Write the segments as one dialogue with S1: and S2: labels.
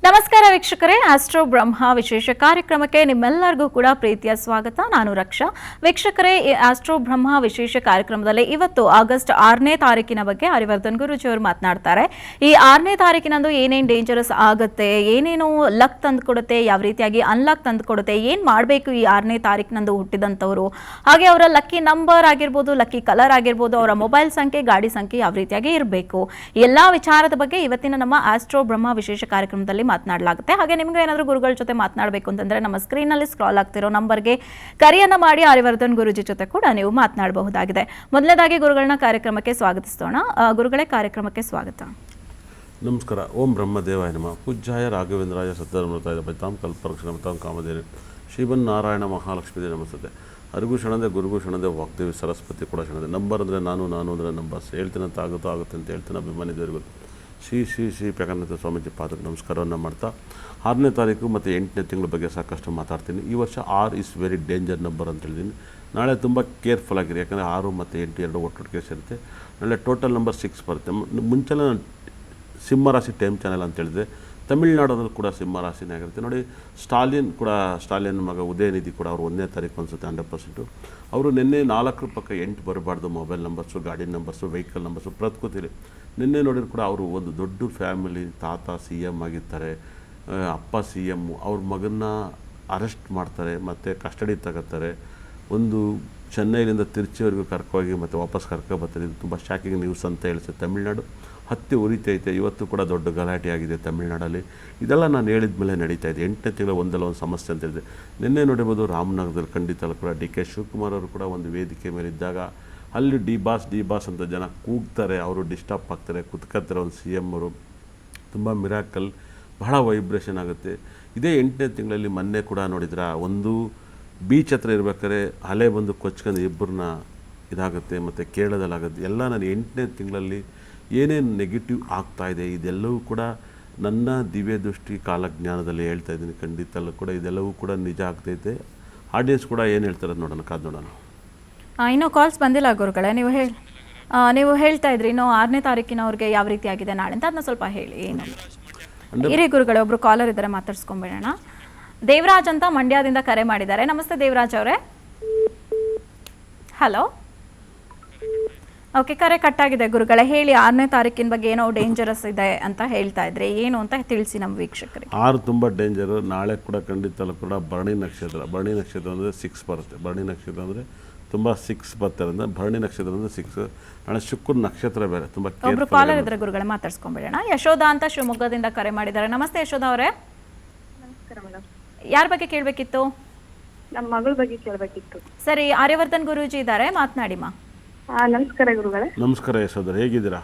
S1: ನಮಸ್ಕಾರ ವೀಕ್ಷಕರೇ, ಆಸ್ಟ್ರೋ ಬ್ರಹ್ಮ ವಿಶೇಷ ಕಾರ್ಯಕ್ರಮಕ್ಕೆ ನಿಮ್ಮೆಲ್ಲರಿಗೂ ಕೂಡ ಪ್ರೀತಿಯ ಸ್ವಾಗತ. ನಾನು ರಕ್ಷಾ. ವೀಕ್ಷಕರೇ, ಈ ಆಸ್ಟ್ರೋ ಬ್ರಹ್ಮ ವಿಶೇಷ ಕಾರ್ಯಕ್ರಮದಲ್ಲಿ ಇವತ್ತು ಆಗಸ್ಟ್ 6ನೇ ತಾರೀಕಿನ ಬಗ್ಗೆ ಹರಿವರ್ಧನ್ ಗುರೂಜಿ ಅವರು ಮಾತನಾಡ್ತಾರೆ. ಈ 6ನೇ ತಾರೀಕಿನಂದು ಏನೇನು ಡೇಂಜರಸ್ ಆಗುತ್ತೆ, ಏನೇನು ಲಕ್ ತಂದುಕೊಡುತ್ತೆ, ಯಾವ ರೀತಿಯಾಗಿ ಅನ್ಲಕ್ ತಂದುಕೊಡುತ್ತೆ, ಏನು ಮಾಡಬೇಕು ಈ 6ನೇ ತಾರೀಕಿನಂದು ಹುಟ್ಟಿದಂಥವರು, ಹಾಗೆ ಅವರ ಲಕ್ಕಿ ನಂಬರ್ ಆಗಿರ್ಬೋದು, ಲಕ್ಕಿ ಕಲರ್ ಆಗಿರ್ಬೋದು, ಅವರ ಮೊಬೈಲ್ ಸಂಖ್ಯೆ, ಗಾಡಿ ಸಂಖ್ಯೆ ಯಾವ ರೀತಿಯಾಗಿ ಇರಬೇಕು, ಎಲ್ಲ ವಿಚಾರದ ಬಗ್ಗೆ ಇವತ್ತಿನ ನಮ್ಮ ಆಸ್ಟ್ರೋ ಬ್ರಹ್ಮ ವಿಶೇಷ ಕಾರ್ಯಕ್ರಮದಲ್ಲಿ ಮಾತನಾಡಲಾಗುತ್ತೆ. ಹಾಗೆ ನಿಮಗೆ ಏನಾದರೂ ಗುರುಗಳ ಜೊತೆ ಮಾತನಾಡಬೇಕು ಅಂತಂದ್ರೆ ನಮ್ಮ ಸ್ಕ್ರೀನಲ್ಲಿ ಸ್ಕ್ರಾಲ್ ಆಗ್ತಿರೋ ನಂಬರ್ಗೆ ಕರೆಯನ್ನ ಮಾಡಿ ಹರಿವರ್ಧನ್ ಗುರುಜಿ ಜೊತೆ ಕೂಡ ನೀವು ಮಾತನಾಡಬಹುದಾಗಿದೆ. ಮೊದಲನೇದಾಗಿ ಗುರುಗಳನ್ನ ಕಾರ್ಯಕ್ರಮಕ್ಕೆ ಸ್ವಾಗತಿಸೋಣ. ಗುರುಗಳೇ, ಕಾರ್ಯಕ್ರಮಕ್ಕೆ ಸ್ವಾಗತ.
S2: ನಮಸ್ಕಾರ. ಓಂ ಬ್ರಹ್ಮದೇವಾಯ ನಮಃ. ಪೂಜ್ಯಾಯ ರಾಘವೇಂದ್ರಾಯ ಸದ್ಧರ್ಮೃತಾಯ ಬೈತಾಂ ಕಲ್ಪರಕ್ಷಣಮತಾಂ ಕಾಮಧೇನು ಶ್ರೀಮನ್ ನಾರಾಯಣ ಮಹಾಲಕ್ಷ್ಮೀ ನಮಸ್ತೆ. ಹರಿಗೂ ಕ್ಷಣದೆ, ಗುರುಗೂ ಕ್ಷಣದೆ, ವಾಗ್ದೇವಿ ಸರಸ್ವತಿ ಕೂಡ ಕ್ಷಣದೆ. ನಂಬರ್ ಅಂದರೆ ನಾನು ಅಂದರೆ ನಂಬರ್ಸ್ ಹೇಳ್ತೀನಿ ಅಂತ ಆಗುತ್ತೆ ಅಂತ ಹೇಳ್ತೀನಿ. ಅಭಿಮಾನಿ ದೇವರಿಗೂ ಶ್ರೀ ಪ್ರಕರಣದ ಸ್ವಾಮೀಜಿ ಪಾದಕ್ಕೆ ನಮಸ್ಕಾರವನ್ನು ಮಾಡ್ತಾ 6ನೇ ತಾರೀಕು ಮತ್ತು 8ನೇ ತಿಂಗಳ ಬಗ್ಗೆ ಸಾಕಷ್ಟು ಮಾತಾಡ್ತೀನಿ. ಈ ವರ್ಷ 6 ಇಸ್ ವೆರಿ ಡೇಂಜರ್ ನಂಬರ್ ಅಂತ ಹೇಳಿದ್ದೀನಿ. ನಾಳೆ ತುಂಬ ಕೇರ್ಫುಲ್ ಆಗಿರಿ, ಯಾಕಂದರೆ 6 ಮತ್ತು 8 ಎರಡು ಒಟ್ಟೊಟ್ಟಿಗೆ ಸೇರುತ್ತೆ. ನಾಳೆ ಟೋಟಲ್ ನಂಬರ್ 6 ಬರುತ್ತೆ. ಮುಂಚೆಲ್ಲ ನಾನು ಸಿಂಹರಾಶಿ ಟೈಮ್ ಚಾನೆಲ್ ಅಂತ ಹೇಳಿದೆ. ತಮಿಳುನಾಡೋದ್ರಲ್ಲಿ ಕೂಡ ಸಿಂಹರಾಶಿನೇ ಆಗಿರುತ್ತೆ ನೋಡಿ. ಸ್ಟಾಲಿನ್ ಮಗ ಉದಯನಿಧಿ ಕೂಡ ಅವರು 1ನೇ ತಾರೀಕು ಅನಿಸುತ್ತೆ 100%. ಅವರು ನಿನ್ನೆ 4 ಪಕ್ಕ 8 ಬರಬಾರ್ದು, ಮೊಬೈಲ್ ನಂಬರ್ಸು, ಗಾಡಿ ನಂಬರ್ಸು, ವೆಹಿಕಲ್ ನಂಬರ್ಸು ಪ್ರತ್ಕೋತೀರಿ. ನಿನ್ನೆ ನೋಡಿದ್ರು ಕೂಡ ಅವರು ಒಂದು ದೊಡ್ಡ ಫ್ಯಾಮಿಲಿ, ತಾತ CM ಆಗಿರ್ತಾರೆ, ಅಪ್ಪ CM, ಅವ್ರ ಮಗನ್ನ ಅರೆಸ್ಟ್ ಮಾಡ್ತಾರೆ ಮತ್ತು ಕಸ್ಟಡಿ ತಗೋತಾರೆ. ಒಂದು ಚೆನ್ನೈಲಿಂದ ತಿರುಚಿವರೆಗೂ ಕರ್ಕೋಗಿ ಮತ್ತು ವಾಪಸ್ ಕರ್ಕೊಬರ್ತಾರೆ. ಇದು ತುಂಬ ಶಾಕಿಂಗ್ ನ್ಯೂಸ್ ಅಂತ ಹೇಳ್ತಾರೆ. ತಮಿಳ್ನಾಡು ಹತ್ತಿ ಉರಿತೈತೆ. ಇವತ್ತು ಕೂಡ ದೊಡ್ಡ ಗಲಾಟೆ ಆಗಿದೆ ತಮಿಳ್ನಾಡಲ್ಲಿ. ಇದೆಲ್ಲ ನಾನು ಹೇಳಿದ ಮೇಲೆ ನಡೀತಾ ಇದೆ. 8ನೇ ತಿಂಗಳ ಒಂದಲ್ಲ ಒಂದು ಸಮಸ್ಯೆ ಅಂತ ಹೇಳಿದೆ. ನಿನ್ನೆ ನೋಡಿರ್ಬೋದು ರಾಮನಗರದಲ್ಲಿ ಖಂಡಿತ ಕೂಡ DK ಶಿವಕುಮಾರ್ ಅವರು ಕೂಡ ಒಂದು ವೇದಿಕೆ ಮೇಲೆ ಇದ್ದಾಗ ಅಲ್ಲಿ ಡಿ ಬಾಸ್ ಅಂತ ಜನ ಕೂಗ್ತಾರೆ, ಅವರು ಡಿಸ್ಟರ್ಬ್ ಆಗ್ತಾರೆ, ಕುತ್ಕೊತಾರೆ. ಒಂದು CM ಅವರು ತುಂಬ ಮಿರಾಕಲ್, ಬಹಳ ವೈಬ್ರೇಷನ್ ಆಗುತ್ತೆ. ಇದೇ 8ನೇ ತಿಂಗಳಲ್ಲಿ ಮೊನ್ನೆ ಕೂಡ ನೋಡಿದ್ರೆ ಒಂದು ಬೀಚ್ ಹತ್ರ ಇರ್ಬೇಕಾದ್ರೆ ಅಲೆ ಬಂದು ಕೊಚ್ಕೊಂಡು ಇಬ್ಬರನ್ನ ಇದಾಗುತ್ತೆ. ಮತ್ತು ಕೇರಳದಲ್ಲಾಗುತ್ತೆ. ಎಲ್ಲ ನಾನು 8ನೇ ತಿಂಗಳಲ್ಲಿ ಏನೇನು ನೆಗೆಟಿವ್ ಆಗ್ತಾಯಿದೆ ಇದೆಲ್ಲವೂ ಕೂಡ ನನ್ನ ದಿವ್ಯ ದೃಷ್ಟಿ ಕಾಲಜ್ಞಾನದಲ್ಲಿ ಹೇಳ್ತಾ ಇದ್ದೀನಿ. ಖಂಡಿತಲ್ಲೂ ಕೂಡ ಇದೆಲ್ಲವೂ ಕೂಡ ನಿಜ ಆಗ್ತೈತೆ. ಆಡಿಯನ್ಸ್ ಕೂಡ ಏನು ಹೇಳ್ತಾರೆ ನೋಡೋಣ, ಕಾದು ನೋಡೋಣ.
S1: ಇನ್ನೂ ಕಾಲ್ಸ್ ಬಂದಿಲ್ಲ ಗುರುಗಳೇ. ನೀವು ಹೇಳ್ತಾ ಇದ್ರಿ ಇನ್ನು 6ನೇ ತಾರೀಕಿನವ್ರಿಗೆ ಯಾವ ರೀತಿ ಆಗಿದೆ ನಾಳೆ ಅಂತ, ಅದನ್ನ ಸ್ವಲ್ಪ ಹೇಳಿ. ಏನು ಹಿರಿ ಗುರುಗಳೇ, ಒಬ್ರು ಕಾಲರ್ ಇದ್ದಾರೆ, ಮಾತಾಡ್ಸ್ಕೊಂಡ್ಬಿಡೋಣ. ದೇವರಾಜ್ ಅಂತ ಮಂಡ್ಯದಿಂದ ಕರೆ ಮಾಡಿದ್ದಾರೆ. ನಮಸ್ತೆ ದೇವರಾಜ್ ಅವರೇ. ಹಲೋ. ಓಕೆ, ಕರೆ ಕಟ್ಟಾಗಿದೆ ಗುರುಗಳೇ. ಹೇಳಿ, 6ನೇ ತಾರೀಕಿನ ಬಗ್ಗೆ ಏನೋ ಡೇಂಜರಸ್ ಇದೆ ಅಂತ ಹೇಳ್ತಾ ಇದ್ರೆ, ಏನು ಅಂತ ತಿಳಿಸಿ ನಮ್ಮ ವೀಕ್ಷಕರಿಗೆ.
S2: 6 ತುಂಬ ಡೇಂಜರು. ನಾಳೆ ಕೂಡ ಖಂಡಿತಲ್ಲೂ ಕೂಡ ಭರಣಿ ನಕ್ಷತ್ರ ಅಂದರೆ 6 ಬರುತ್ತೆ. ಭರಣಿ ನಕ್ಷತ್ರ ಅಂದರೆ ತುಂಬ 6 ಬರ್ತಾರೆ. ಅಂದರೆ ಭರಣಿ ನಕ್ಷತ್ರ ಅಂದರೆ 6. ನಾಳೆ ಶುಕ್ರ ನಕ್ಷತ್ರ ಬೇರೆ. ತುಂಬ
S1: ಒಬ್ರು ಕಾಲರ್ ಇದ್ರೆ ಗುರುಗಳೇ, ಮಾತಾಡ್ಸ್ಕೊಂಡ್ಬಿಡೋಣ. ಯಶೋಧ ಅಂತ ಶಿವಮೊಗ್ಗದಿಂದ ಕರೆ ಮಾಡಿದ್ದಾರೆ. ನಮಸ್ತೆ ಯಶೋಧ ಅವರೇ.
S3: ನಮಸ್ಕಾರ ಮೇಡಮ್.
S1: ಯಾರ ಬಗ್ಗೆ ಕೇಳಬೇಕಿತ್ತು?
S3: ನಮ್ಮ ಮಗಳ ಬಗ್ಗೆ ಕೇಳಬೇಕಿತ್ತು.
S1: ಸರಿ, ಆರ್ಯವರ್ಧನ್ ಗುರೂಜಿ ಇದ್ದಾರೆ, ಮಾತನಾಡಿಮ್ಮ.
S3: ನಮಸ್ಕಾರ ಗುರುಗಳೇ.
S2: ನಮಸ್ಕಾರ ಯಶೋಧರ್, ಹೇಗಿದ್ದೀರಾ?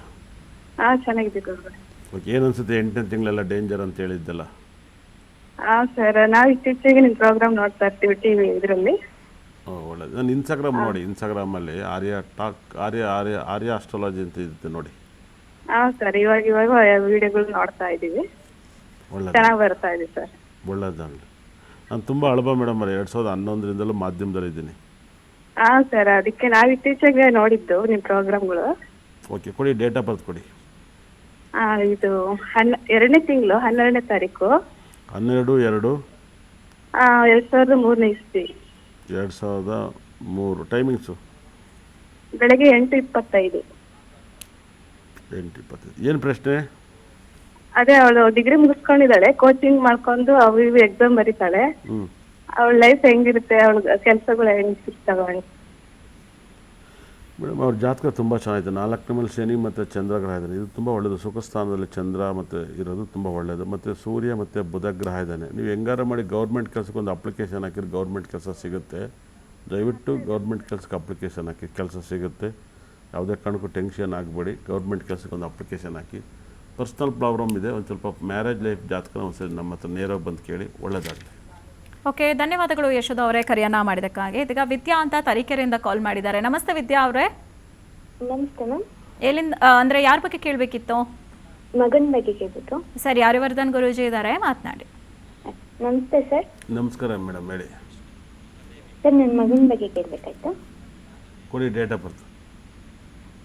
S3: ಚೆನ್ನಾಗಿದೆ ಗುರುಗಳೇ.
S2: ಓಕೆ, ಏನು ಅನ್ಸುತ್ತೆ 8ನೇ ತಿಂಗಳೆಲ್ಲ ಡೇಂಜರ್ ಅಂತ ಹೇಳಿದ್ದಲ್ಲ?
S3: ಸರ್, ನಾವು ಇತ್ತೀಚೆಗೆ ನಿಮ್ಮ ಪ್ರೋಗ್ರಾಮ್ ನೋಡ್ತಾ ಇರ್ತೀವಿ TV ಇದರಲ್ಲಿ.
S2: ಒಳ್ಳೇದು. ನಾನು ಇನ್ಸ್ಟಾಗ್ರಾಮಲ್ಲಿ ಆರ್ಯ ಆಸ್ಟ್ರಾಲಜಿ ಅಂತ ಇರುತ್ತೆ ನೋಡಿ.
S3: ಸರ್, ಇವಾಗ ವಿಡಿಯೋಗಳು ನೋಡ್ತಾ ಇದ್ದೀವಿ.
S2: ಒಳ್ಳೇದು,
S3: ಚೆನ್ನಾಗಿ ಬರ್ತಾ ಇದೆ ಸರ್.
S2: ಒಳ್ಳೇದಾಗಲಿ. ನಾನು ತುಂಬ ಅಳಬ ಮೇಡಮ್ 2011ರಿಂದಲೂ ಮಾಧ್ಯಮದಲ್ಲಿದ್ದೀನಿ.
S3: ಸರ್, ಅದಕ್ಕೆ ನಾವು ಇತ್ತೀಚೆಗೆ ನೋಡಿದ್ದು ನಿಮ್ಮ ಪ್ರೋಗ್ರಾಮ್ಗಳು.
S2: ಓಕೆ, ಕೊಡಿ, ಡೇಟ್ ಆಫ್ ಬರ್ತ್ ಕೊಡಿ.
S3: ಇದು 2ನೇ ತಿಂಗಳು 12ನೇ ತಾರೀಕು
S2: 12/2
S3: 2003 ಇಸ್ವಿ.
S2: 2003. ಟೈಮಿಂಗ್ಸು
S3: ಬೆಳಗ್ಗೆ 8:25.
S2: 8:25. ಏನು ಪ್ರಶ್ನೆ?
S3: ಅದೇ, ಅವಳು ಡಿಗ್ರಿ ಮುಗಿಸ್ಕೊಂಡಿದ್ದಾಳೆ, ಕೋಚಿಂಗ್ ಮಾಡ್ಕೊಂಡು ಅವು ಇವು ಎಕ್ಸಾಮ್ ಬರೀತಾಳೆ. ಅವಳ ಲೈಫ್ ಹೆಂಗಿರುತ್ತೆ, ಅವಳ ಕೆಲಸಗಳು ಹೆಂಗ್ ಸಿಗ್ತಾವೆ
S2: ಮೇಡಮ್? ಅವ್ರ ಜಾತಕ ತುಂಬ ಚೆನ್ನಾಗಿದೆ. 4ನೇ ಮನೇಲಿ ಶನಿ ಮತ್ತು ಚಂದ್ರಗ್ರಹ ಇದ್ದಾನೆ. ಇದು ತುಂಬ ಒಳ್ಳೆಯದು. ಸುಖ ಸ್ಥಾನದಲ್ಲಿ ಚಂದ್ರ ಮತ್ತು ಇರೋದು ತುಂಬ ಒಳ್ಳೆಯದು. ಮತ್ತು ಸೂರ್ಯ ಮತ್ತು ಬುಧ ಗ್ರಹ ಇದ್ದಾನೆ. ನೀವು ಹೆಂಗಾರ ಮಾಡಿ ಗೌರ್ಮೆಂಟ್ ಕೆಲಸಕ್ಕೆ ಒಂದು ಅಪ್ಲಿಕೇಶನ್ ಹಾಕಿದ್ರೆ ಗೌರ್ಮೆಂಟ್ ಕೆಲಸ ಸಿಗುತ್ತೆ. ದಯವಿಟ್ಟು ಗೌರ್ಮೆಂಟ್ ಕೆಲಸಕ್ಕೆ ಅಪ್ಲಿಕೇಶನ್ ಹಾಕಿ, ಕೆಲಸ ಸಿಗುತ್ತೆ. ಯಾವುದೇ ಕಾರಣಕ್ಕೂ ಟೆನ್ಷನ್ ಆಗಬೇಡಿ. ಗೌರ್ಮೆಂಟ್ ಕೆಲಸಕ್ಕೆ ಒಂದು ಅಪ್ಲಿಕೇಶನ್ ಹಾಕಿ. ಪರ್ಸ್ನಲ್ ಪ್ರಾಬ್ಲಮ್ ಇದೆ, ಒಂದು ಸ್ವಲ್ಪ ಮ್ಯಾರೇಜ್ ಲೈಫ್ ಜಾತಕನ ಒಂದ್ಸರಿ ನಮ್ಮ ಹತ್ರ ನೇರವಾಗಿ ಬಂದು ಕೇಳಿ, ಒಳ್ಳೆಯದಾಗಲಿ.
S1: ಓಕೆ, ಧನ್ಯವಾದಗಳು ಯಶೋಧ ಅವರೇ ಕರೆಯನ್ನ ಮಾಡಿದಕ್ಕಾಗಿ. ಇದೀಗ ವಿದ್ಯಾ ಅಂತ ತರೀಕೆರೆಯಿಂದ ಕಾಲ್ ಮಾಡಿದ್ದಾರೆ. ನಮಸ್ತೆ ವಿದ್ಯಾ ಅವರೇ.
S3: ನಮಸ್ತೆ ಮ್ಯಾಮ್.
S1: ಎಲ್ಲಿಂದ ಅಂದರೆ ಯಾರ ಬಗ್ಗೆ ಕೇಳಬೇಕಿತ್ತು?
S3: ಮಗನ ಬಗ್ಗೆ ಕೇಳ್ಬಿಟ್ಟು.
S1: ಸರಿ, ಆರ್ಯವರ್ಧನ್ ಗುರೂಜಿ ಇದ್ದಾರೆ, ಮಾತನಾಡಿ.
S3: ನಮಸ್ತೆ ಸರ್.
S2: ನಮಸ್ಕಾರ ಮೇಡಮ್, ಹೇಳಿ.
S3: ಸರ್, ನನ್ನ ಮಗನ ಬಗ್ಗೆ ಕೇಳಬೇಕಾಯ್ತು.
S2: ಕೊಡಿ, date of birth.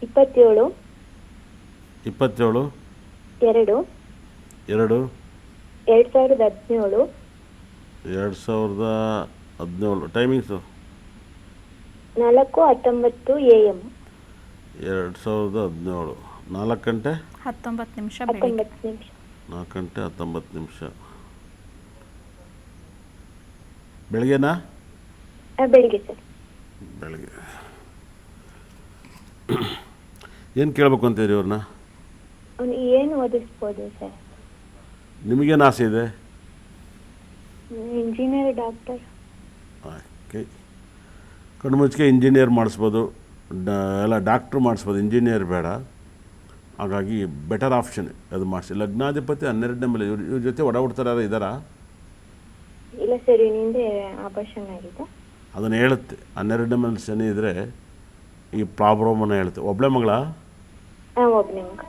S3: 27/2/2003.
S4: 2017
S2: 2017 timings
S4: 4:19 AM
S2: 2017 4 ಗಂಟೆ
S1: 19 ನಿಮಿಷ ಬೆಳಿಗ್ಗೆ
S4: 19 ನಿಮಿಷ
S2: 4 ಗಂಟೆ 19 ನಿಮಿಷ ಬೆಳಗ್ಗೆನಾ?
S4: ಬೆಳಿಗ್ಗೆ ಸರ್.
S2: ಬೆಳಗ್ಗೆ ಏನು ಕೇಳಬೇಕು ಅಂತೀರಿ ಅವ್ರನ್ನ?
S4: ಅವ್ನು ಏನು ಓದಿಸ್ಬೋದು ಸರ್?
S2: ನಿಮಗೇನು ಆಸೆ ಇದೆ?
S4: Engineer, doctor.
S2: ಓಕೆ, ಕಣ್ಮುಚ್ಚಿಗೆ ಇಂಜಿನಿಯರ್ ಮಾಡಿಸ್ಬೋದು, ಎಲ್ಲ ಡಾಕ್ಟ್ರು ಮಾಡಿಸ್ಬೋದು, ಇಂಜಿನಿಯರ್ ಬೇಡ. ಹಾಗಾಗಿ ಬೆಟರ್ ಆಪ್ಷನ್ ಅದು ಮಾಡಿಸಿ. ಲಗ್ನಾಧಿಪತಿ 12ನೇ ಮೇಲೆ ಇವ್ರ ಜೊತೆ ಒಡಾಡ್ತಾರೆ ಯಾರು ಇದ್ದಾರಾ?
S4: ಇಲ್ಲ ಸರ್, ಹಿಂದೆ ಆಪರೇಷನ್ ಆಗಿದೆ.
S2: ಅದನ್ನು ಹೇಳುತ್ತೆ. 12ನೇ ಮೇಲೆ ಶನಿ ಇದ್ದರೆ ಈ ಪ್ರಾಬ್ಲಮನ್ನು ಹೇಳುತ್ತೆ. ಒಬ್ಬಳೆ ಮಗಳ?
S4: ಒಬ್ಬನೇ ಮಗ.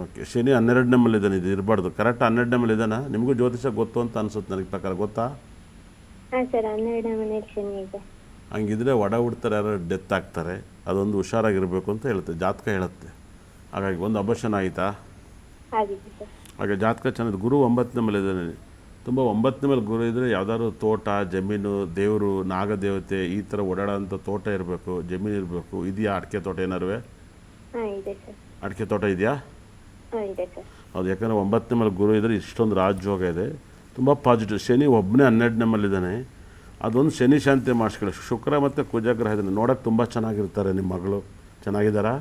S2: ಓಕೆ, ಶನಿ 12ನೇ ಮೇಲೆ ಇದ್ದಾನೆ, ಇದು ಇರಬಾರ್ದು. ಕರೆಕ್ಟ್ 12ನೇ ಮೇಲೆ ಇದ್ದಾನೆ. ನಿಮಗೂ ಜ್ಯೋತಿಷ ಗೊತ್ತು ಅಂತ ಅನಿಸುತ್ತೆ ನನಗೆ ಪ್ರಕಾರ, ಗೊತ್ತಾ?
S4: ಹಾಂ ಸರ್, 12ನೇ ಮನೇಲಿ ಶನಿ ಇದೆ.
S2: ಹಂಗಿದ್ರೆ ಹುಡ್ತಾರೆ, ಯಾರು ಡೆತ್ ಆಗ್ತಾರೆ. ಅದೊಂದು ಹುಷಾರಾಗಿರಬೇಕು ಅಂತ ಹೇಳುತ್ತೆ, ಜಾತಕ ಹೇಳುತ್ತೆ. ಹಾಗಾಗಿ ಒಂದು ಅಬರ್ಷನ್ ಆಯಿತಾ?
S4: ಆಗಿದೆ ಸರ್.
S2: ಹಾಗೆ ಜಾತಕ ಚೆನ್ನಾಗಿದೆ. ಗುರು 9ನೇ ಮೇಲೆ ಇದ್ದಾನೆ. ತುಂಬ 9ನೇ ಮೇಲೆ ಗುರು ಇದ್ದರೆ ಯಾವ್ದಾದ್ರು ತೋಟ, ಜಮೀನು, ದೇವರು, ನಾಗದೇವತೆ ಈ ಥರ ಓಡಾಡೋಂಥ ತೋಟ ಇರಬೇಕು, ಜಮೀನು ಇರಬೇಕು. ಇದೆಯಾ ಅಡಿಕೆ ತೋಟ ಏನಾರು?
S4: ಹಾಂ ಇದೆ ಸರ್.
S2: ಅಡಿಕೆ ತೋಟ ಇದೆಯಾ?
S4: ಹಾಂ ಇದೆ ಸರ್.
S2: ಹೌದು, ಯಾಕಂದರೆ 9ನೇ ಮೇಲೆ ಗುರು ಇದ್ದರೆ ಇಷ್ಟೊಂದು ರಾಜಯೋಗ ಇದೆ, ತುಂಬ ಪಾಸಿಟಿವ್. ಶನಿ ಒಬ್ಬನೇ 12ನೇ ಮೇಲೆ ಇದ್ದಾನೆ. ಅದೊಂದು ಶನಿ ಶಾಂತಿ ಮಾಡಿಸ್ಕೊಳ್ಳಿ. ಶುಕ್ರ ಮತ್ತು ಕುಜಗ್ರಹ ಇದ್ದಾನೆ, ನೋಡೋಕ್ಕೆ ತುಂಬ ಚೆನ್ನಾಗಿರ್ತಾರೆ. ನಿಮ್ಮ ಮಗಳು ಚೆನ್ನಾಗಿದ್ದಾರಾ?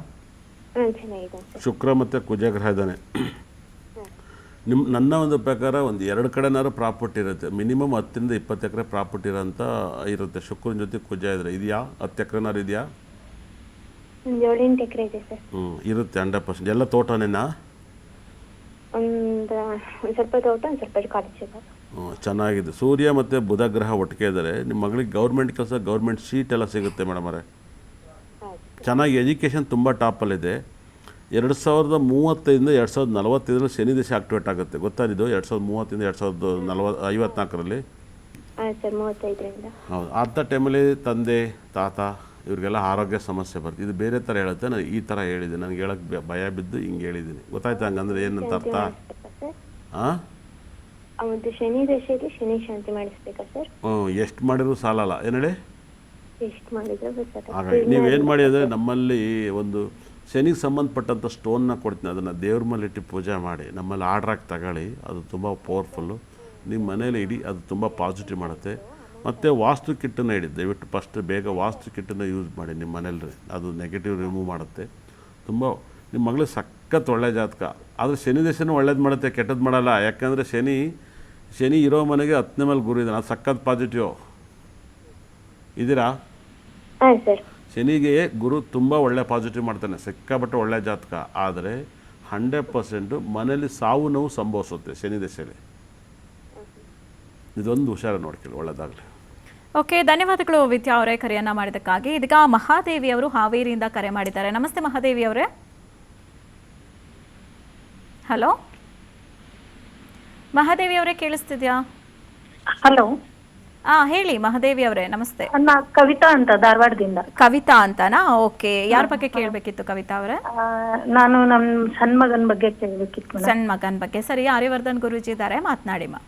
S4: ಹಾಂ ಚೆನ್ನಾಗಿದೆ ಸರ್.
S2: ಶುಕ್ರ ಮತ್ತು ಕುಜಗ್ರಹ ಇದ್ದಾನೆ. ನನ್ನ ಒಂದು ಪ್ರಕಾರ ಒಂದು 2 ಕಡೆನಾದ್ರು ಪ್ರಾಪರ್ಟಿ ಇರುತ್ತೆ. ಮಿನಿಮಮ್ 10ರಿಂದ 20 ಎಕರೆ ಪ್ರಾಪರ್ಟಿ ಇರೋಂಥ ಇರುತ್ತೆ. ಶುಕ್ರನ ಜೊತೆ ಕುಜ ಇದ್ರೆ ಇದೆಯಾ? 10 ಎಕರೆನಾರು ಇದೆಯಾ?
S4: ಒಂದು 7-8 ಎಕರೆ ಇದೆ ಸರ್.
S2: ಇರುತ್ತೆ 100%. ಎಲ್ಲ ತೋಟನೇನಾ?
S4: ಒಂದು ಸ್ವಲ್ಪ ತೋಟ, ಒಂದು ಸ್ವಲ್ಪ ಕಾಲೇಜ್ ಇದೆ.
S2: ಚೆನ್ನಾಗಿದೆ. ಸೂರ್ಯ ಮತ್ತು ಬುಧ ಗ್ರಹ ಒಟ್ಟಿಗೆ ಇದ್ದಾರೆ. ನಿಮ್ಮ ಮಗಳಿಗೆ ಗೌರ್ಮೆಂಟ್ ಕೆಲಸ, ಗೌರ್ಮೆಂಟ್ ಸೀಟ್ ಎಲ್ಲ ಸಿಗುತ್ತೆ ಮೇಡಮರೇ. ಚೆನ್ನಾಗಿ ಎಜುಕೇಷನ್ ತುಂಬ ಟಾಪಲ್ಲಿದೆ. 2035ರಿಂದ 2045 ಶನಿ ದಶೆ ಆಕ್ಟಿವೇಟ್ ಆಗುತ್ತೆ. ಗೊತ್ತಾ ಇದು? 2030ರಿಂದ 2054
S4: ಹಾಂ ಸರ್, 35ರಿಂದ.
S2: ಹೌದು, ಅಂಥ ಟೈಮಲ್ಲಿ ತಂದೆ ತಾತ ಇವ್ರಿಗೆಲ್ಲ ಆರೋಗ್ಯ ಸಮಸ್ಯೆ ಬರ್ತದೆ. ಇದು ಬೇರೆ ಥರ ಹೇಳುತ್ತೆ, ನಾನು ಈ ಥರ ಹೇಳಿದ್ದೀನಿ. ನನಗೆ ಹೇಳೋಕ್ಕೆ ಭಯ ಬಿದ್ದು ಹಿಂಗೆ ಹೇಳಿದ್ದೀನಿ. ಗೊತ್ತಾಯ್ತಾ? ಹಂಗಂದ್ರೆ ಏನಂತ ಅರ್ಥ? ಹಾಂ,
S4: ಅವತ್ತು ಶನಿ ದಶೆಯಲ್ಲಿ ಶನಿ ಶಾಂತಿ ಮಾಡಿಸ್ಬೇಕಾ ಸರ್?
S2: ಎಷ್ಟು ಮಾಡಿದ್ರು ಸಾಲಲ್ಲ. ಏನು ಹೇಳಿ?
S4: ಎಷ್ಟು ಮಾಡಿದ್ರು ಸರ್?
S2: ಹಾಗಾಗಿ ನೀವೇನು ಮಾಡಿ ಅಂದರೆ, ನಮ್ಮಲ್ಲಿ ಒಂದು ಶನಿಗೆ ಸಂಬಂಧಪಟ್ಟಂಥ ಸ್ಟೋನ್ನ ಕೊಡ್ತೀನಿ. ಅದನ್ನು ದೇವ್ರ ಮೇಲೆ ಇಟ್ಟು ಪೂಜೆ ಮಾಡಿ ನಮ್ಮಲ್ಲಿ ಆರ್ಡ್ರಾಗಿ ತಗೊಳ್ಳಿ. ಅದು ತುಂಬ ಪವರ್ಫುಲ್ಲು. ನಿಮ್ಮ ಮನೇಲಿ ಇಡಿ, ಅದು ತುಂಬ ಪಾಸಿಟಿವ್ ಮಾಡುತ್ತೆ. ಮತ್ತು ವಾಸ್ತು ಕಿಟ್ಟನ್ನು ಇಡಿ. ದಯವಿಟ್ಟು ಫಸ್ಟ್ ಬೇಗ ವಾಸ್ತು ಕಿಟ್ಟನ್ನು ಯೂಸ್ ಮಾಡಿ ನಿಮ್ಮ ಮನೇಲಿ. ಅದು ನೆಗೆಟಿವ್ ರಿಮೂವ್ ಮಾಡುತ್ತೆ. ತುಂಬ ನಿಮ್ಮ ಮಗಳು ಸಖತ್ ಒಳ್ಳೆ ಜಾತಕ. ಆದರೆ ಶನಿ ದಶೆನೂ ಒಳ್ಳೇದು ಮಾಡುತ್ತೆ, ಕೆಟ್ಟದ್ದು ಮಾಡಲ್ಲ. ಯಾಕಂದರೆ ಶನಿ ಇರೋ ಮನೆಗೆ 10ನೇ ಮೇಲೆ ಗುರು ಇದ್ದಾನೆ. ಅದು ಸಖತ್ ಪಾಸಿಟಿವ್. ಇದ್ದೀರಾ?
S4: ಹಾಂ ಸರ್.
S2: ಶನಿಗೆ ಗುರು ತುಂಬ ಒಳ್ಳೆ ಪಾಸಿಟಿವ್ ಮಾಡ್ತಾನೆ, ಸಿಕ್ಕಾಪಟ್ಟೆ ಒಳ್ಳೆ ಜಾತಕ. ಆದರೆ 100% ಮನೇಲಿ ಸಾವು ನೋವು ಸಂಭವಿಸುತ್ತೆ ಶನಿ ದಶೆಯಲ್ಲಿ. ಇದೊಂದು ಹುಷಾರ ನೋಡ್ಕೊಳ್ಳಿ, ಒಳ್ಳೆಯದಾಗಲಿ.
S1: ಓಕೆ, ಧನ್ಯವಾದಗಳು ವಿದ್ಯಾ ಅವರೇ ಕರೆಯನ್ನ ಮಾಡಿದ್ದಕ್ಕಾಗಿ. ಇದೀಗ ಮಹಾದೇವಿ ಅವರು ಹಾವೇರಿಯಿಂದ ಕರೆ ಮಾಡಿದ್ದಾರೆ. ನಮಸ್ತೆ ಮಹಾದೇವಿ ಅವರೇ. ಹಲೋ ಮಹಾದೇವಿ ಅವರೇ, ಕೇಳಿಸ್ತಿದ್ಯಾ?
S5: ಹಲೋ.
S1: ಹೇಳಿ ಮಹಾದೇವಿ ಅವರೇ, ನಮಸ್ತೆ.
S5: ಕವಿತಾ ಅಂತ, ಧಾರವಾಡದಿಂದ.
S1: ಕವಿತಾ ಅಂತನಾ? ಓಕೆ, ಯಾರ ಬಗ್ಗೆ ಕೇಳಬೇಕಿತ್ತು ಕವಿತಾ ಅವರೇ?
S5: ನಾನು ನಮ್ಮ ಸಣ್ಣ ಮಗನ ಬಗ್ಗೆ ಕೇಳಬೇಕಿತ್ತು.
S1: ಸಣ್ಣ ಮಗನ ಬಗ್ಗೆ. ಸರಿ, ಆರ್ಯವರ್ಧನ್ ಗುರೂಜಿ ಇದ್ದಾರೆ, ಮಾತನಾಡಿ ಮಾ.